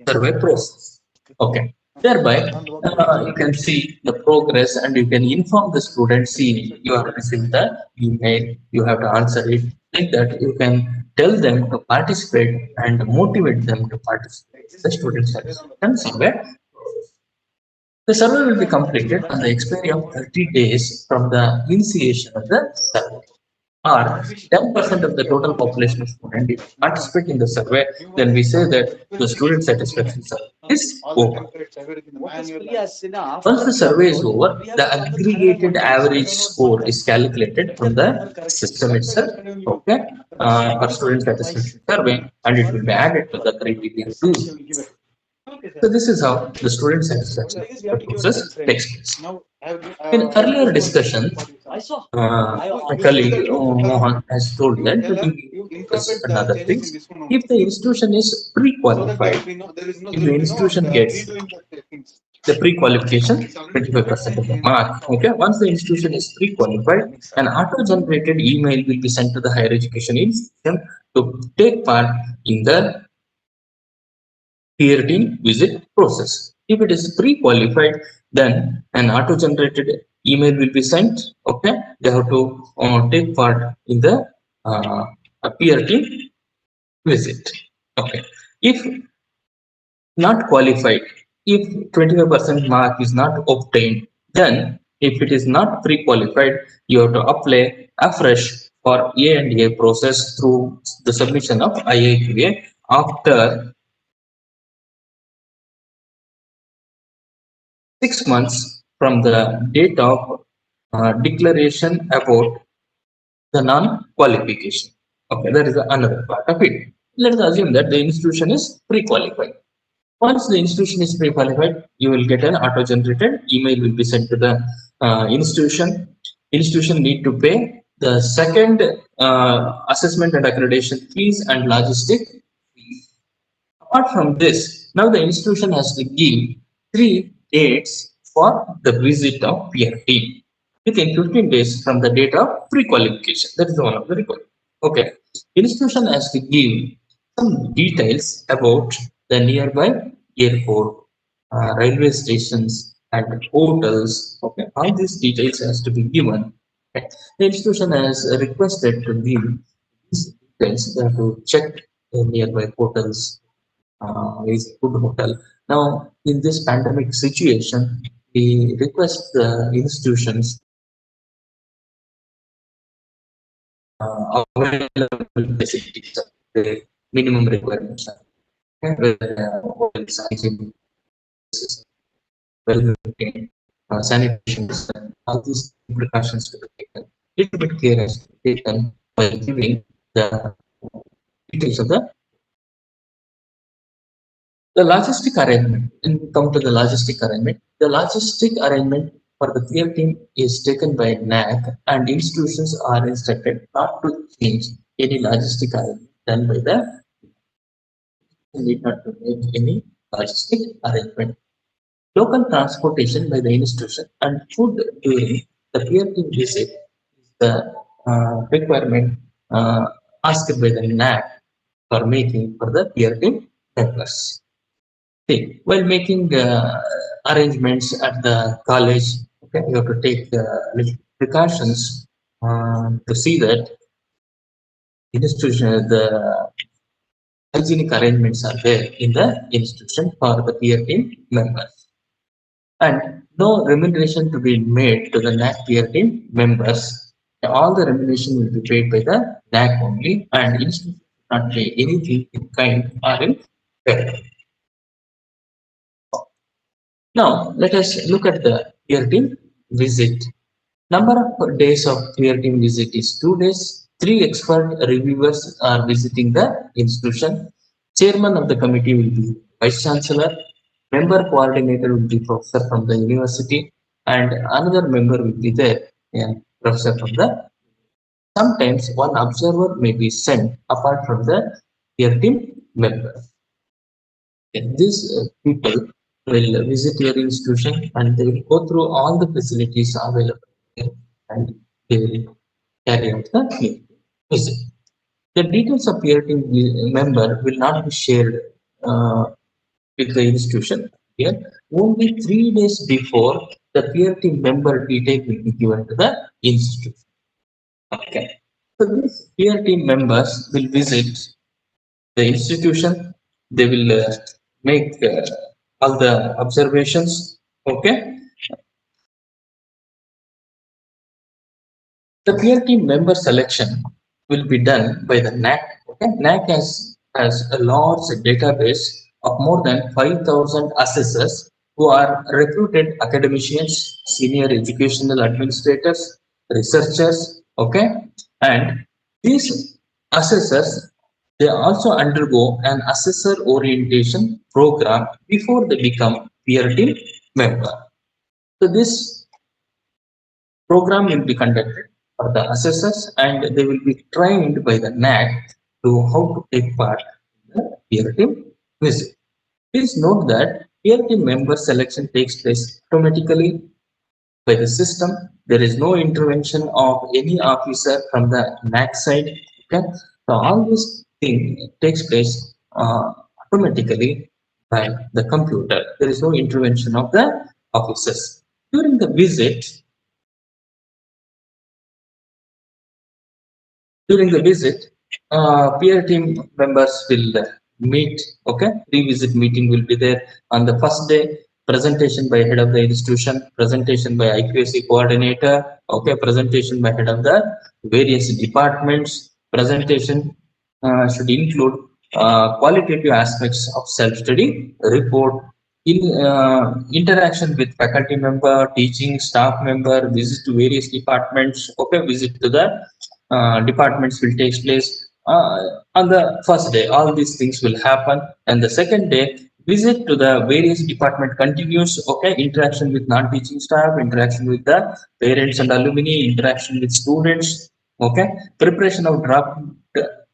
survey process? Okay. Thereby, you can see the progress and you can inform the students, see, you have received the email, you have to answer it. Like that, you can tell them to participate and motivate them to participate in the student satisfaction survey. The survey will be completed on the expiry of 30 days from the initiation of the survey. Or 10% of the total population of students if participate in the survey, then we say that the student satisfaction survey is over. Once the survey is over, the aggregated average score is calculated from the system itself, okay, for student satisfaction survey, and it will be added to the criteria too. So this is how the student satisfaction process takes place. In earlier discussion, my colleague Mohan has told that and other things. If the institution is pre-qualified, if the institution gets the pre-qualification 25% of the mark, okay, once the institution is pre-qualified, an auto-generated email will be sent to the higher education institution to take part in the peer team visit process. If it is pre-qualified, then an auto-generated email will be sent. Okay, they have to take part in the peer team visit. Okay, if not qualified, if 25% mark is not obtained, then if it is not pre-qualified, you have to apply afresh for A&A process through the submission of IAQA after 6 months from the date of declaration about the non-qualification. Okay, that is another part of it. Let us assume that the institution is pre-qualified. Once the institution is pre-qualified, you will get an auto-generated email will be sent to the institution. Institution need to pay the second assessment and accreditation fees and logistic fees. Apart from this, now the institution has to give 3 dates for the visit of peer team within 15 days from the date of pre-qualification. That is one of the requirements. Okay, institution has to give some details about the nearby airport, railway stations, and hotels. Okay, all these details has to be given. Okay. The institution has requested to give these details. They have to check the nearby hotels, is a good hotel. Now, in this pandemic situation, we request the institutions available facilities, the minimum requirements, where hotels, hygiene, well maintained, sanitation, all these precautions to be taken. Little bit care has to be taken while giving the details of the logistic arrangement. When we come to the logistic arrangement for the peer team is taken by NAAC, and institutions are instructed not to change any logistic arrangement done by the need not to make any logistic arrangement. Local transportation by the institution and food during the peer team visit is the requirement asked by the NAAC for making for the peer team members. See, while making arrangements at the college, okay, you have to take little precautions to see that institution, the hygienic arrangements are there in the institution for the peer team members. And no remuneration to be made to the NAAC peer team members. All the remuneration will be paid by the NAAC only, and institution will not pay anything in kind or in fair. Now, let us look at the peer team visit. Number of days of peer team visit is 2 days. 3 expert reviewers are visiting the institution. Chairman of the committee will be Vice Chancellor. Member coordinator will be professor from the university, and another member will be there, professor from the. Sometimes one observer may be sent apart from the peer team member. These people will visit your institution and they will go through all the facilities available there, and they will carry out the visit. The details of peer team member will not be shared with the institution. Here, only 3 days before the peer team member detail will be given to the institution. Okay. So these peer team members will visit the institution. They will make all the observations. Okay. The peer team member selection will be done by the NAAC. Okay. NAAC has a large database of more than 5,000 assessors who are recruited academicians, senior educational administrators, researchers. Okay. And these assessors, they also undergo an assessor orientation program before they become peer team member. So this program will be conducted for the assessors and they will be trained by the NAAC to how to take part in the peer team visit. Please note that peer team member selection takes place automatically by the system. There is no intervention of any officer from the NAAC side. Okay, so all this thing takes place automatically by the computer. There is no intervention of the officers during the visit. During the visit, peer team members will meet. Okay, pre-visit meeting will be there on the first day. Presentation by head of the institution, presentation by IQAC coordinator. Okay, presentation by head of the various departments. Presentation should include qualitative aspects of self-study report. Interaction with faculty member, teaching staff member, visit to various departments. Okay, visit to the departments will take place on the first day. All these things will happen, and the second day visit to the various department continues. Okay, interaction with non-teaching staff, interaction with the parents and alumni, interaction with students. Okay, preparation of draft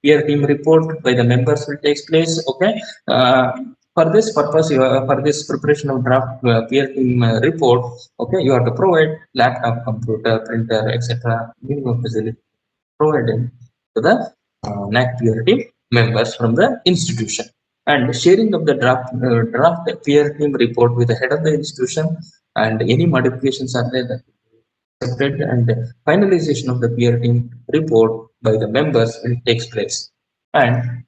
peer team report by the members will take place. Okay, for this purpose, for this preparation of draft peer team report, okay, you have to provide laptop, computer, printer, etc. Minimum facility provided to the NAAC peer team members from the institution. And sharing of the draft peer team report with the head of the institution, and any modifications are there that accepted, and finalization of the peer team report by the members will take place. And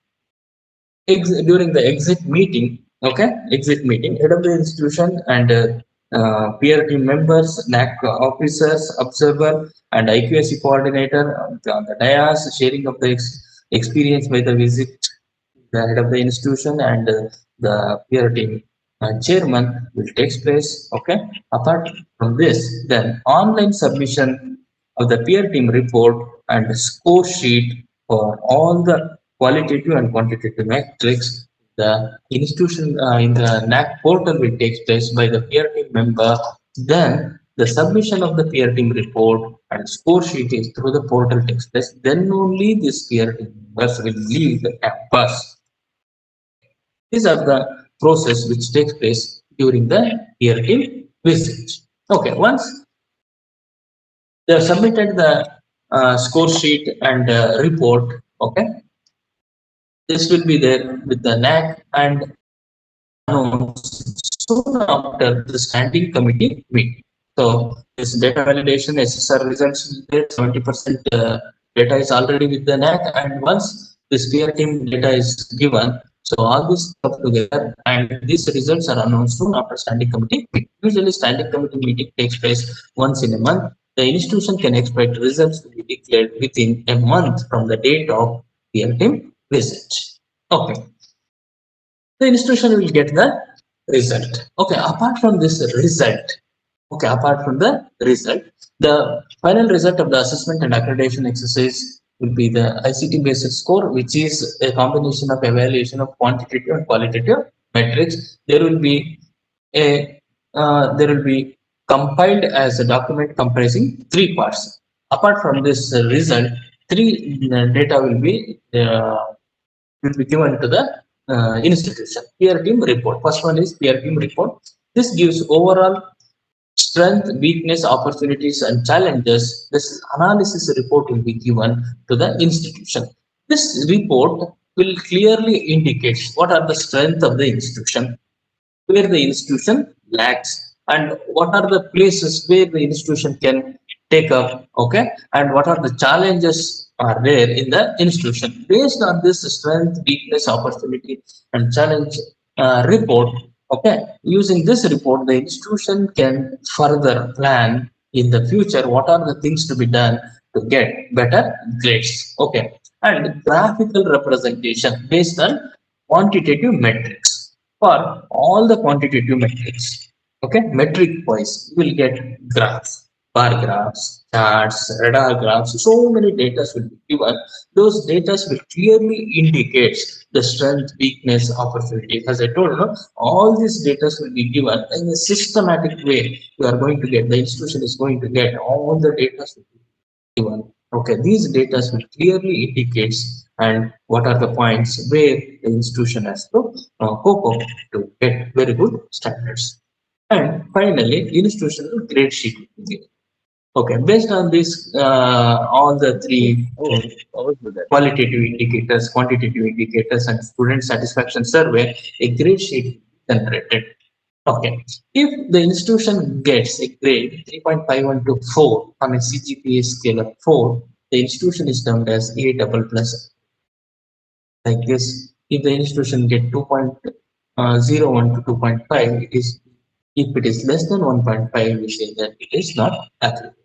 during the exit meeting, okay, exit meeting, head of the institution and peer team members, NAAC officers, observer, and IQAC coordinator on the dais, sharing of the experience by the visit, the head of the institution and the peer team chairman will take place. Okay. Apart from this, then online submission of the peer team report and score sheet for all the qualitative and quantitative metrics. The institution in the NAAC portal will take place by the peer team member. Then the submission of the peer team report and score sheet is through the portal takes place. Then only this peer team members will leave the campus. These are the process which takes place during the peer team visit. Okay, once they have submitted the score sheet and report, okay, this will be there with the NAAC and soon after the standing committee meeting. So this data validation SSR results is there. 70% data is already with the NAAC, and once this peer team data is given. So all this stuff together, and these results are announced soon after standing committee meeting. Usually standing committee meeting takes place once in a month. The institution can expect results to be declared within a month from the date of peer team visit. Okay, the institution will get the result. Okay, apart from this result, okay, apart from the result, the final result of the assessment and accreditation exercise will be the ICT based score, which is a combination of evaluation of quantitative and qualitative metrics. There will be compiled as a document comprising three parts. Apart from this result, three data will be given to the institution. Peer team report. First one is peer team report. This gives overall strength, weakness, opportunities, and challenges. This analysis report will be given to the institution. This report will clearly indicate what are the strengths of the institution, where the institution lacks, and what are the places where the institution can take up, okay, and what are the challenges are there in the institution. Based on this strength, weakness, opportunity, and challenge report, okay, using this report the institution can further plan in the future what are the things to be done to get better grades, okay, and graphical representation based on quantitative metrics for all the quantitative metrics. Okay, metric wise, you will get graphs, bar graphs, charts, radar graphs. So many data will be given. Those data will clearly indicate the strength, weakness, opportunity. As I told you, all these data will be given in a systematic way. You are going to get, the institution is going to get all the data will be given. Okay, these data will clearly indicates and what are the points where the institution has to cope up to get very good standards. And finally, institutional grade sheet will be given. Okay, based on this, all the three qualitative indicators, quantitative indicators, and student satisfaction survey, a grade sheet is generated. Okay, if the institution gets a grade 3.51 to 4 on a CGPA scale of 4, the institution is termed as A double plus. Like this, if the institution get 2.01 to 2.5, it is, if it is less than 1.5, we say that it is not accredited.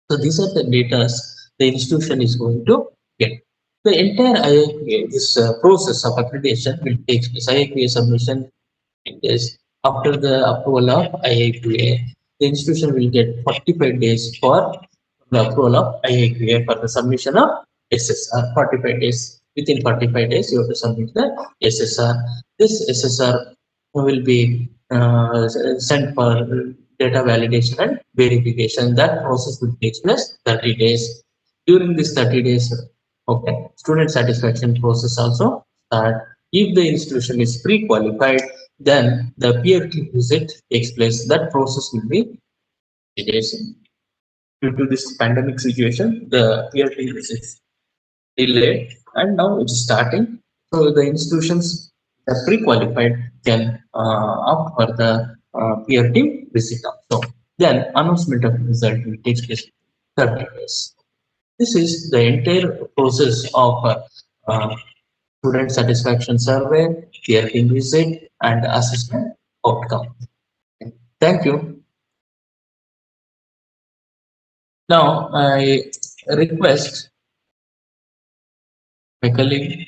So these are the data the institution is going to get. The entire IAQA, this process of accreditation will take place. IAQA submission is after the approval of IAQA. The institution will get 45 days for the approval of IAQA for the submission of SSR. 45 days. Within 45 days, you have to submit the SSR. This SSR will be sent for data validation and verification. That process will take place 30 days. During this 30 days, okay, student satisfaction process also start. If the institution is pre-qualified, then the peer team visit takes place. That process will be 30 days. Due to this pandemic situation, the peer team visits delayed and now it's starting. So the institutions that pre-qualified can opt for the peer team visit also. Then announcement of result will take place 30 days. This is the entire process of student satisfaction survey, peer team visit, and assessment outcome. Thank you. Now I request my colleague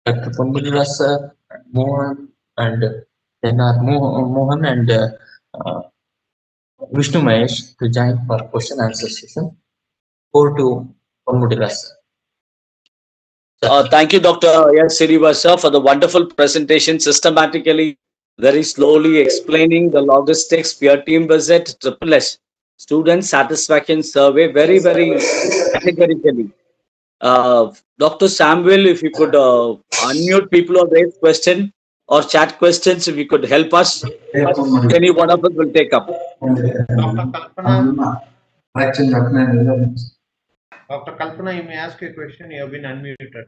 Dr. Pambudra sir, Mohan, and then our Mohan and Vishnu Mahesh to join for question answer session. Over to Pambudra sir. Thank you, Dr. S. Srivastava, for the wonderful presentation, systematically, very slowly explaining the logistics, peer team visit, triple S, student satisfaction survey, very, very categorically. Dr. Samuel, if you could unmute people or raise question or chat questions, if you could help us, any one of us will take up. Dr. Kalpana, you may ask a question. You have been unmuted.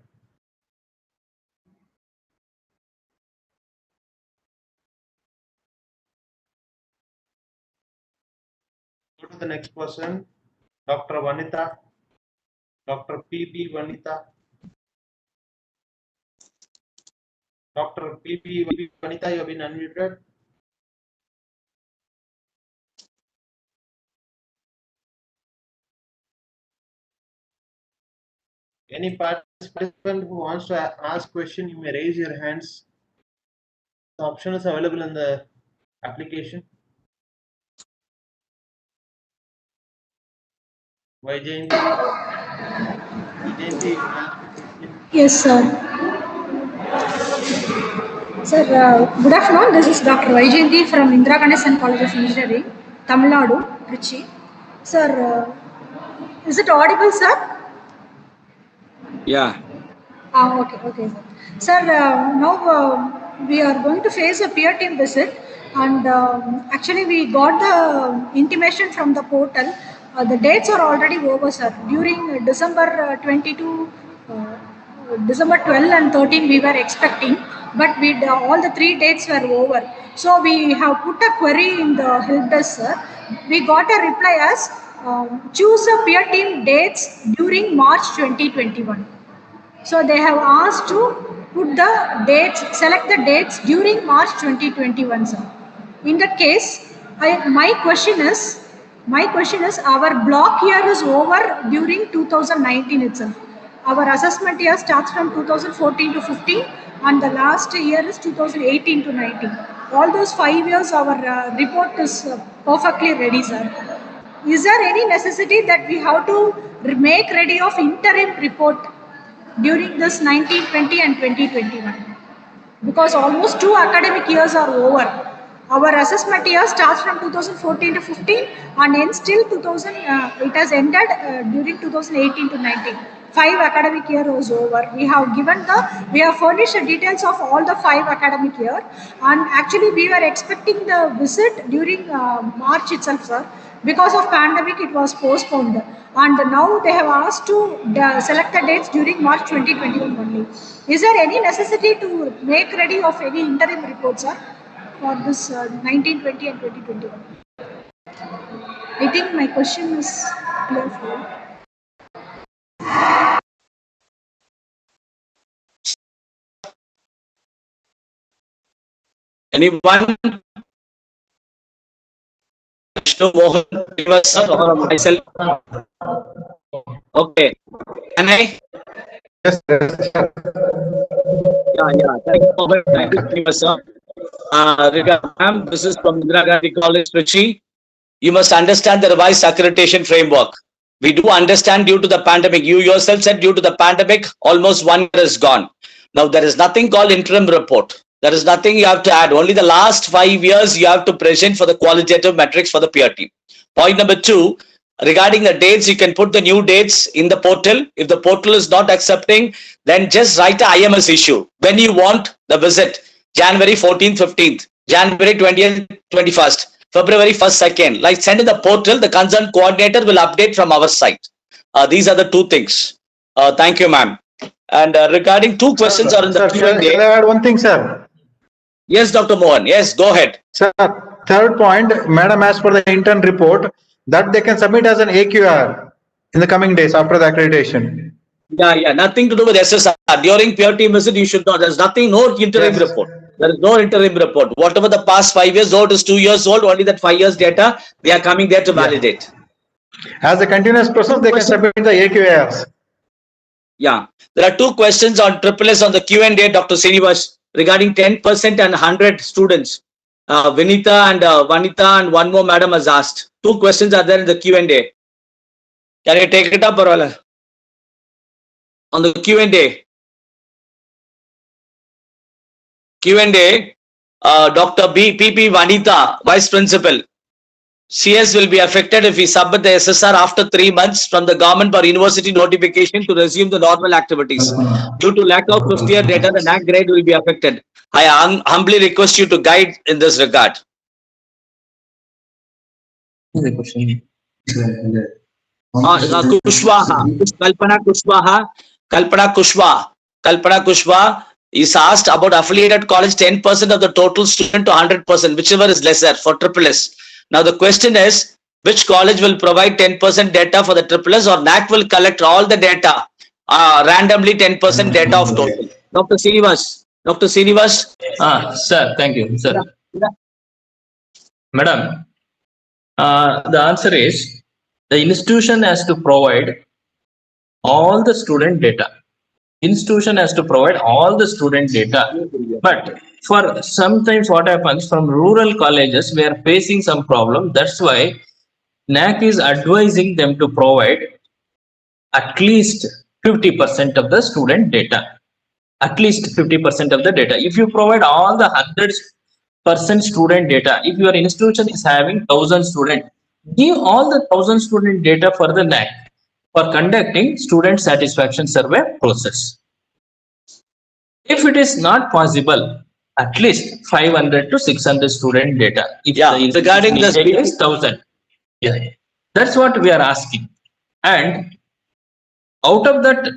Go to the next person. Dr. Vanita. Dr. P.B. Vanita. Dr. PP Vanita, you have been unmuted. Any participant who wants to ask question, you may raise your hands. The option is available in the application. Vaijayanti, Vaijayanti, you may ask a question. Yes, sir. Sir, good afternoon. This is Dr. Vaijayanti from Indira Ganesan College of Engineering, Tamil Nadu, Trichy. Sir, is it audible, sir? Yeah. Okay, sir. Sir, now we are going to face a peer team visit, and actually we got the intimation from the portal. The dates are already over, sir. During December 22, December 12 and 13, we were expecting, but all the 3 dates were over. So we have put a query in the help desk, sir. We got a reply as choose a peer team dates during March 2021. So they have asked to put the dates, select the dates during March 2021, sir. In that case, my question is, our block year is over during 2019 itself. Our assessment year starts from 2014 to 15, and the last year is 2018 to 19. All those 5 years, our report is perfectly ready, sir. Is there any necessity that we have to make ready of interim report during this 1920 and 2021? Because almost 2 academic years are over. Our assessment year starts from 2014 to 15 and ends till 2000. It has ended during 2018 to 19. 5 academic year was over. We have furnished the details of all the 5 academic year, and actually we were expecting the visit during March itself, sir. Because of pandemic, it was postponed, and now they have asked to select the dates during March 2021 only. Is there any necessity to make ready of any interim reports, sir, for this 1920 and 2021? I think my question is clear for you. Anyone? Vishnu Mohan, sir, or myself? Okay. Can I? Yes, Yeah. Thank you, sir. Ma'am, this is from Indira Gandhi College, Trichy. You must understand the revised accreditation framework. We do understand due to the pandemic. You yourself said due to the pandemic, almost 1 year is gone. Now, there is nothing called interim report. There is nothing you have to add. Only the last 5 years you have to present for the qualitative metrics for the peer team. Point number 2, regarding the dates, you can put the new dates in the portal. If the portal is not accepting, then just write a IMS issue. When you want the visit, January 14th, 15th, January 20th, 21st, February 1st, 2nd. Like send in the portal, the concerned coordinator will update from our site. These are the 2 things. Thank you, ma'am. And regarding 2 questions are in the Q&A. Can I add one thing, sir? Yes, Dr. Mohan. Yes, go ahead. Sir, third point, madam asked for the intern report that they can submit as an AQR in the coming days after the accreditation. Yeah. Nothing to do with SSR. During peer team visit, you should not. There's nothing, no interim report. There is no interim report. Whatever the past 5 years old is 2 years old, only that 5 years data, they are coming there to validate. As a continuous process, they can submit the AQARs. Yeah. There are 2 questions on SSS on the Q&A, Dr. Srinivas, regarding 10% and 100 students. Vinita and Vanita and one more madam has asked. 2 questions are there in the Q&A. Can you take it up, Parvala? On the Q&A. Dr. PP Vanita, Vice Principal. CS will be affected if we submit the SSR after 3 months from the government or university notification to resume the normal activities. Due to lack of 5th year data, the NAAC grade will be affected. I humbly request you to guide in this regard. Kalpana Kushwaha is asked about affiliated college 10% of the total student to 100%, whichever is lesser for SSS. Now the question is, which college will provide 10% data for the SSS, or NAAC will collect all the data, randomly 10% data of total? Dr. Srinivas. Dr. Srinivas. Sir, thank you, sir. Madam, the answer is the institution has to provide all the student data. Institution has to provide all the student data. But for sometimes what happens from rural colleges, we are facing some problem. That's why NAAC is advising them to provide at least 50% of the student data. At least 50% of the data. If you provide all the 100% student data, if your institution is having 1000 students, give all the 1000 student data for the NAAC for conducting student satisfaction survey process. If it is not possible, at least 500 to 600 student data. If the regarding the is 1000, yeah, that's what we are asking. And out of that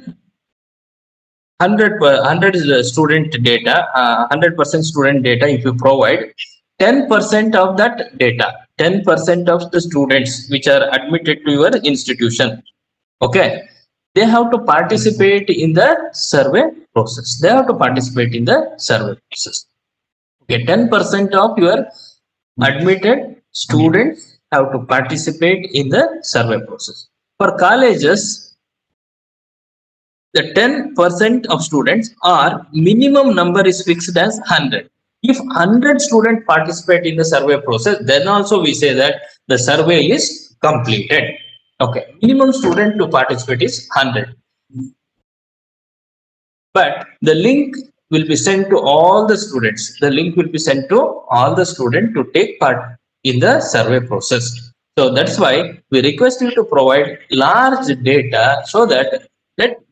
100 student data, 100% student data, if you provide 10% of that data, 10% of the students which are admitted to your institution, okay, they have to participate in the survey process. They have to participate in the survey process. Okay, 10% of your admitted students have to participate in the survey process. For colleges, the 10% of students or minimum number is fixed as 100. If 100 students participate in the survey process, then also we say that the survey is completed. Okay, minimum student to participate is 100. But the link will be sent to all the students. The link will be sent to all the students to take part in the survey process. So that's why we request you to provide large data so that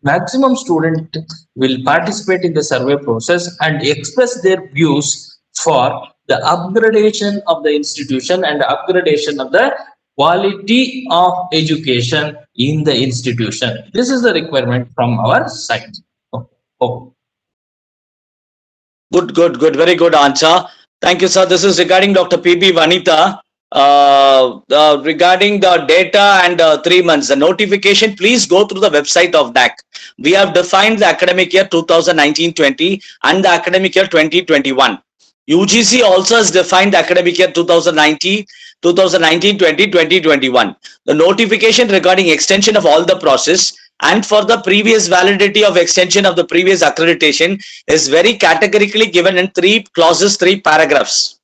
maximum student will participate in the survey process and express their views for the upgradation of the institution and upgradation of the quality of education in the institution. This is the requirement from our side. Oh. Good. Very good answer. Thank you, sir. This is regarding Dr. P.B. Vanitha. Regarding the data and 3 months, the notification, please go through the website of DAC. We have defined the academic year 2019-20 and the academic year 2021. UGC also has defined the academic year 2019-20, 2021. The notification regarding extension of all the process and for the previous validity of extension of the previous accreditation is very categorically given in 3 clauses, 3 paragraphs.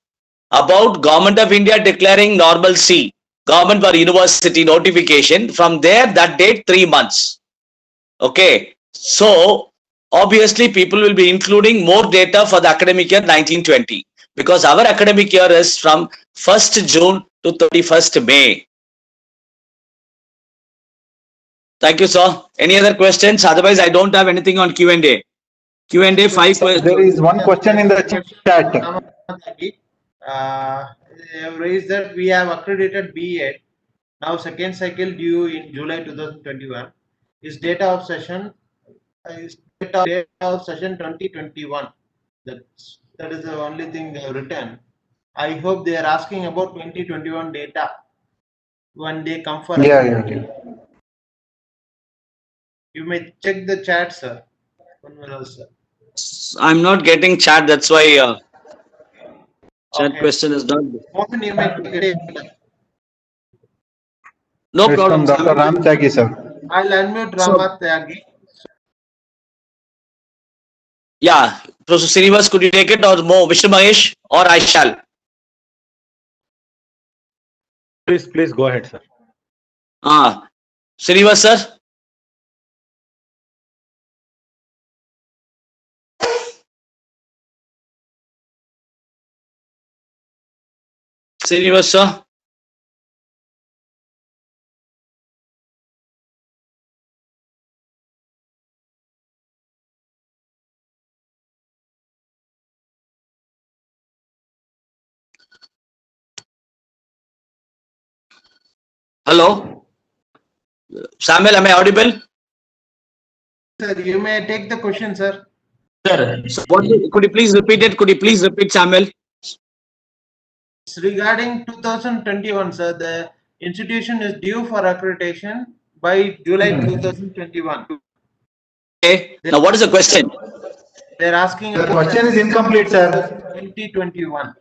About Government of India declaring normalcy, Government for University notification, from there that date 3 months. Okay, so obviously people will be including more data for the academic year 19-20 because our academic year is from 1st June to 31st May. Thank you, sir. Any other questions? Otherwise, I don't have anything on Q&A. Q&A 5 questions. There is one question in the chat. They have raised that we have accredited B.Ed. Now second cycle due in July 2021. Is data of session 2021. That is the only thing they have written. I hope they are asking about 2021 data when they come for Yeah. You may check the chat, sir. I'm not getting chat. That's why chat question is not. You may take No problem. Dr. Ram Tyagi, sir. I'll unmute Rama Tyagi. Yeah, Professor Srinivas, could you take it, or more, Mr. Mahesh, or I shall? Please go ahead, sir. Srinivas, sir. Srinivas, sir. Hello, Samuel, am I audible? Sir, you may take the question, sir. Sir, Could you please repeat it? Could you please repeat, Samuel? Regarding 2021, sir, the institution is due for accreditation by July 2021. Okay. Now, what is the question? They're asking The about question is incomplete, sir. 2021.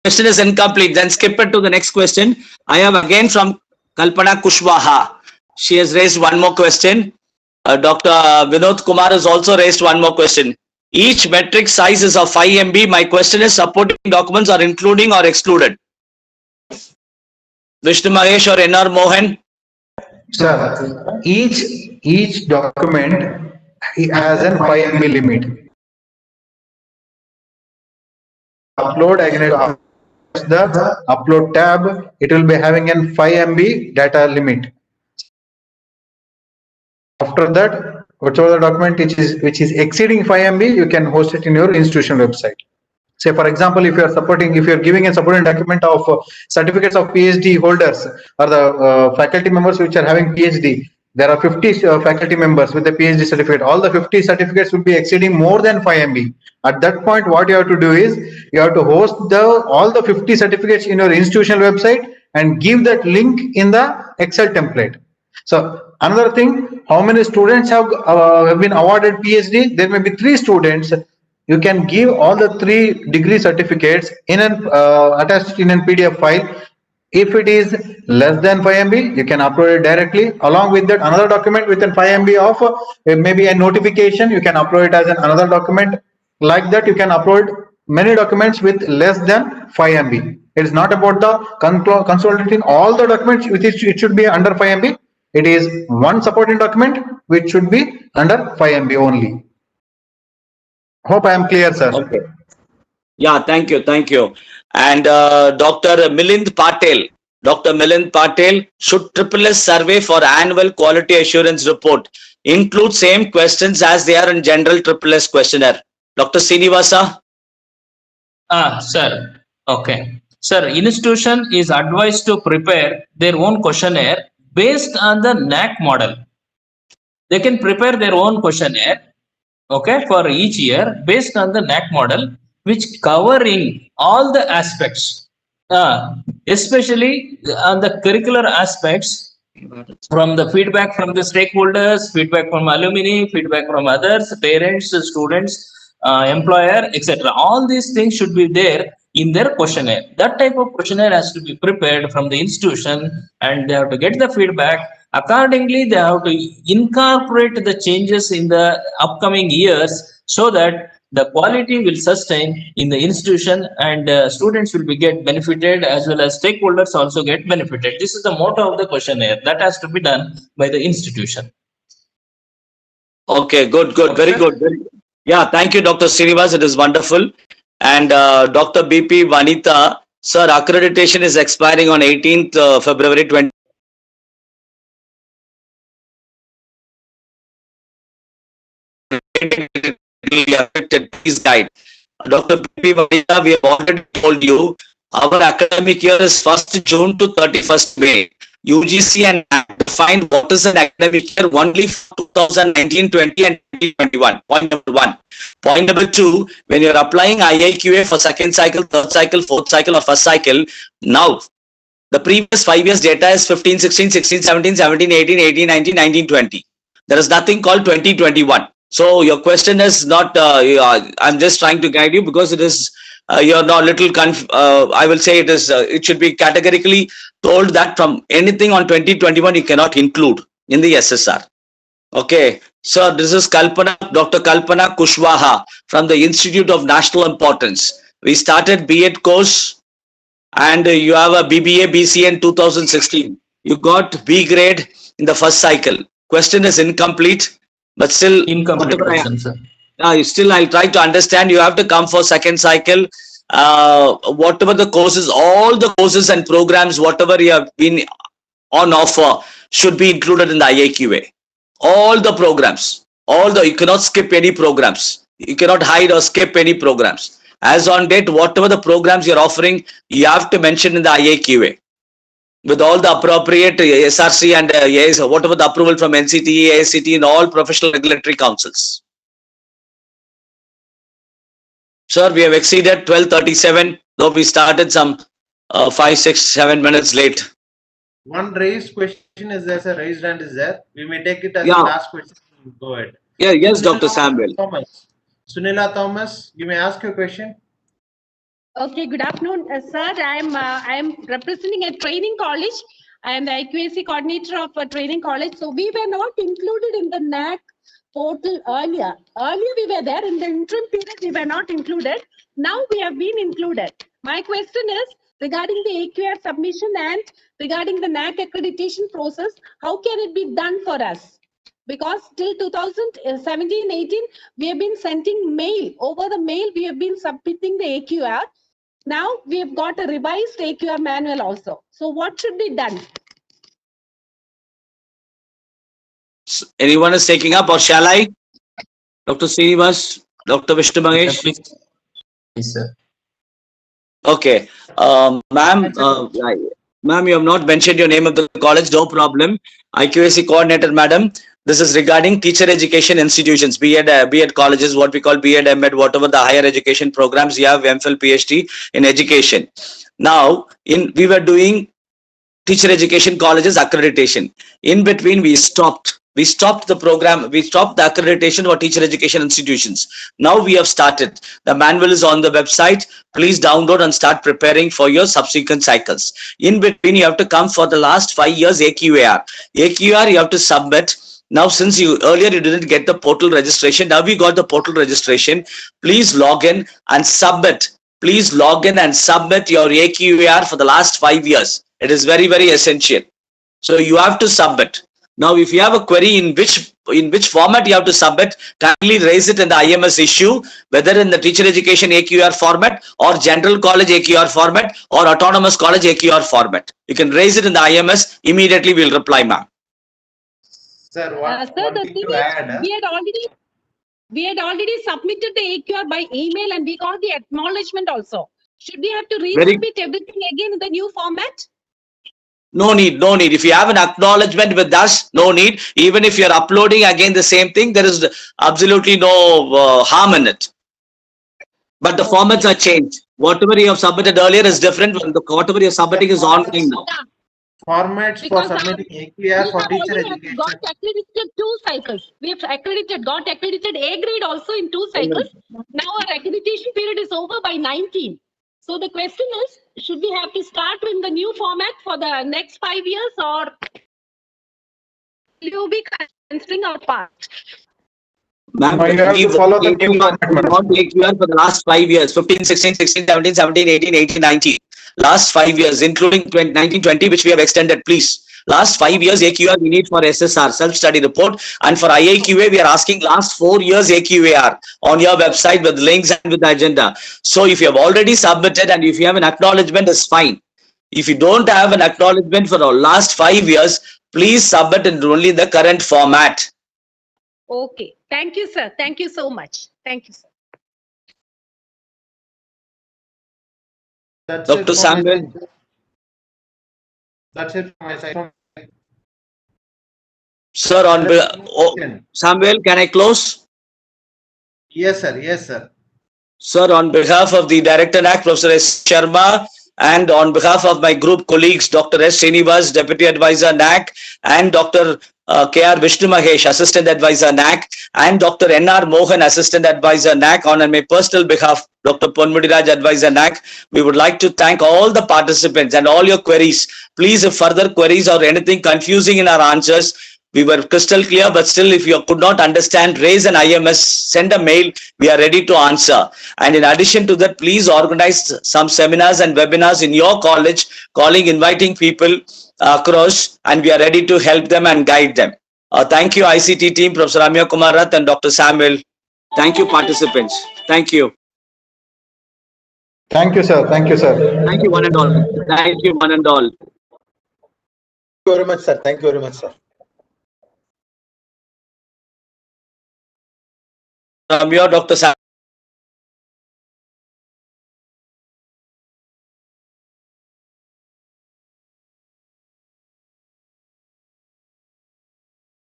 Question is incomplete. Then skip it to the next question. I have again from Kalpana Kushwaha. She has raised one more question. Dr. Vinod Kumar has also raised one more question. Each metric size is of 5 MB. My question is, supporting documents are including or excluded? Vishnu Mahesh or NR Mohan? Sir, each document has a 5 MB limit. Upload, I can press the upload tab. It will be having a 5 MB data limit. After that, whatever the document which is exceeding 5 MB, you can host it in your institution website. Say, for example, if you are giving a supporting document of certificates of PhD holders or the faculty members which are having PhD, there are 50 faculty members with the PhD certificate. All the 50 certificates will be exceeding more than 5 MB. At that point, what you have to do is you have to host all the 50 certificates in your institutional website and give that link in the Excel template. So another thing, how many students have been awarded PhD? There may be 3 students. You can give all the 3 degree certificates in an attached in a PDF file. If it is less than 5 MB, you can upload it directly. Along with that, another document within 5 MB of maybe a notification, you can upload it as another document. Like that, you can upload many documents with less than 5 MB. It is not about the consolidating all the documents, which it should be under 5 MB. It is one supporting document which should be under 5 MB only. Hope I am clear, sir. Okay. Yeah, thank you. Thank you. And Dr. Milind Patel, should SSS survey for annual quality assurance report include same questions as they are in general SSS questionnaire? Dr. Srinivasa? Sir. Okay. Sir, institution is advised to prepare their own questionnaire based on the NAAC model. They can prepare their own questionnaire, okay, for each year based on the NAAC model, which covering all the aspects, especially on the curricular aspects, from the feedback from the stakeholders, feedback from alumni, feedback from others, parents, students, employer, etc. All these things should be there in their questionnaire. That type of questionnaire has to be prepared from the institution, and they have to get the feedback. Accordingly, they have to incorporate the changes in the upcoming years so that the quality will sustain in the institution, and students will be get benefited as well as stakeholders also get benefited. This is the motto of the questionnaire that has to be done by the institution. Okay, good, very good. Yeah, thank you, Dr. Srinivas. It is wonderful. And Dr. BP Vanitha, sir, accreditation is expiring on 18th February 20. Please guide. Dr. BP Vanitha, we have already told you our academic year is 1st June to 31st May. UGC and NAAC defined what is an academic year only for 2019-20 and 2021. Point number 1. Point number 2, when you're applying IIQA for second cycle, third cycle, fourth cycle, or first cycle, now the previous 5 years data is 15, 16, 16, 17, 17, 18, 18, 19, 19, 20. There is nothing called 2021. So your question is not, I'm just trying to guide you because it is, you're not little, I will say it is, it should be categorically told that from anything on 2021 you cannot include in the SSR. Okay, so this is Kalpana, Dr. Kalpana Kushwaha from the Institute of National Importance. We started B.Ed course and you have a BBA, BCA in 2016. You got B grade in the first cycle. Question is incomplete, but still Incomplete question, sir. Still I'll try to understand. You have to come for second cycle. Whatever the courses, all the courses and programs, whatever you have been on offer should be included in the IAQA. All the programs, you cannot skip any programs. You cannot hide or skip any programs. As on date, whatever the programs you're offering, you have to mention in the IAQA with all the appropriate SRC and whatever the approval from NCTE, AICTE and all professional regulatory councils. Sir, we have exceeded 12:37, though we started some 5, 6, 7 minutes late. One raised question is there, sir. Raised hand is there. We may take it as the last question. Go ahead. Yeah, yes, Dr. Samuel. Sunila Thomas, you may ask your question. Okay, good afternoon, sir. I am representing a training college. I am the IQAC coordinator of a training college. So we were not included in the NAAC portal earlier. Earlier we were there. In the interim period we were not included. Now we have been included. My question is regarding the AQR submission and regarding the NAAC accreditation process. How can it be done for us? Because till 2017-18 we have been sending mail. Over the mail we have been submitting the AQR. Now we have got a revised AQR manual also. So what should be done? Anyone is taking up, or shall I? Dr. Srinivas, Dr. Vishnu Mangesh? Yes, sir. Okay. Ma'am, ma'am, you have not mentioned your name of the college, no problem. IQAC coordinator, madam. This is regarding teacher education institutions, B.Ed colleges, what we call B.Ed, M.Ed, whatever the higher education programs you have, MPhil, PhD in education. Now, we were doing teacher education colleges accreditation. In between, we stopped the program. We stopped the accreditation for teacher education institutions. Now we have started. The manual is on the website. Please download and start preparing for your subsequent cycles. In between, you have to come for the last 5 years AQAR. AQAR you have to submit. Now, since earlier you didn't get the portal registration, now we got the portal registration. Please log in and submit. Please log in and submit your AQAR for the last 5 years. It is very, very essential. So you have to submit. Now, if you have a query in which format you have to submit, kindly raise it in the IMS issue, whether in the teacher education AQR format or general college AQR format or autonomous college AQR format. You can raise it in the IMS. Immediately we'll reply, ma'am. Sir, Sir, the thing is, we had already submitted the AQR by email and we got the acknowledgement also. Should we have to resubmit everything again in the new format? No need, no need. If you have an acknowledgement with us, no need. Even if you're uploading again the same thing, there is absolutely no harm in it. But the formats are changed. Whatever you have submitted earlier is different. Whatever you're submitting is online now. Formats Because for submitting AQR for teacher education. Got accredited 2 cycles. We have got accredited A grade also in 2 cycles. Now our accreditation period is over by 19. So the question is, should we have to start in the new format for the next 5 years, or will you be considering our part? Ma'am, you have to follow the new format for the last 5 years, 15, 16, 16, 17, 17, 18, 18, 19. Last 5 years, including 19, 20, which we have extended, please. Last 5 years AQR we need for SSR, self-study report. And for IAQA, we are asking last 4 years AQAR on your website with links and with the agenda. So if you have already submitted and if you have an acknowledgement, it's fine. If you don't have an acknowledgement for the last 5 years, please submit it only in the current format. Okay. Thank you, sir. Thank you so much. Thank you, sir. That's Dr. Samuel. That's it from my side. Sir, Samuel, can I close? Yes, sir. Yes, sir. Sir, on behalf of the Director NAAC, Professor S. Sharma, and on behalf of my group colleagues, Dr. S. Srinivas, Deputy Advisor NAAC, and Dr. K.R. Vishnu Mahesh, Assistant Advisor NAAC, and Dr. N.R. Mohan, Assistant Advisor NAAC, on my personal behalf, Dr. Ponmudiraj, Advisor NAAC, we would like to thank all the participants and all your queries. Please, if further queries or anything confusing in our answers, we were crystal clear, but still, if you could not understand, raise an IMS, send a mail. We are ready to answer. And in addition to that, please organize some seminars and webinars in your college, inviting people across, and we are ready to help them and guide them. Thank you, ICT team, Professor Ramya Kumar Rath and Dr. Samuel. Thank you, participants. Thank you. Thank you, sir. Thank you, sir. Thank you, one and all. Thank you, one and all. Thank you very much, sir. Thank you very much, sir. Ramya, Dr. Samuel.